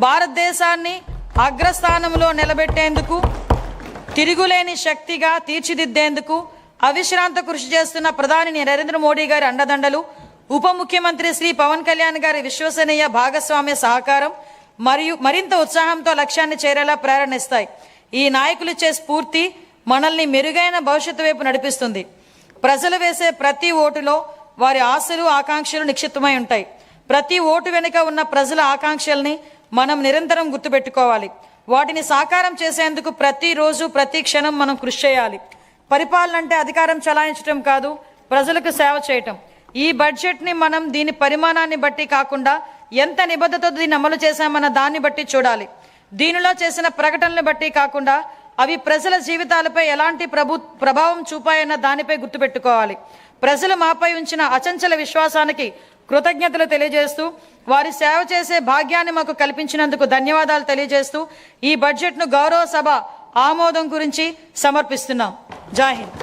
భారతదేశాన్ని అగ్రస్థానంలో నిలబెట్టేందుకు, తిరుగులేని శక్తిగా తీర్చిదిద్దేందుకు అవిశ్రాంత కృషి చేస్తున్న ప్రధాని నరేంద్ర మోడీ గారి అండదండలు, ఉప ముఖ్యమంత్రి శ్రీ పవన్ కళ్యాణ్ గారి విశ్వసనీయ భాగస్వామ్య సహకారం మరియు మరింత ఉత్సాహంతో లక్ష్యాన్ని చేరేలా ప్రేరణిస్తాయి. ఈ నాయకులిచ్చే స్ఫూర్తి మనల్ని మెరుగైన భవిష్యత్తు వైపు నడిపిస్తుంది. ప్రజలు వేసే ప్రతి ఓటులో వారి ఆశలు, ఆకాంక్షలు నిక్షిప్తమై ఉంటాయి. ప్రతి ఓటు వెనుక ఉన్న ప్రజల ఆకాంక్షల్ని మనం నిరంతరం గుర్తుపెట్టుకోవాలి. వాటిని సాకారం చేసేందుకు ప్రతిరోజు, ప్రతి క్షణం మనం కృషి చేయాలి. పరిపాలన అంటే అధికారం చలాయించడం కాదు, ప్రజలకు సేవ చేయటం. ఈ బడ్జెట్ని మనం దీని పరిమాణాన్ని బట్టి కాకుండా ఎంత నిబద్ధతతో దీన్ని అమలు చేశామన్న దాన్ని బట్టి చూడాలి. దీనిలో చేసిన ప్రకటనలు బట్టి కాకుండా అవి ప్రజల జీవితాలపై ఎలాంటి ప్రభావం చూపాయన్న దానిపై గుర్తుపెట్టుకోవాలి. ప్రజలు మాపై ఉంచిన అచంచల విశ్వాసానికి కృతజ్ఞతలు తెలియజేస్తూ, వారి సేవ చేసే భాగ్యాన్ని మాకు కల్పించినందుకు ధన్యవాదాలు తెలియజేస్తూ ఈ బడ్జెట్ను గౌరవ సభ ఆమోదం గురించి సమర్పిస్తున్నాం. జై హింద్.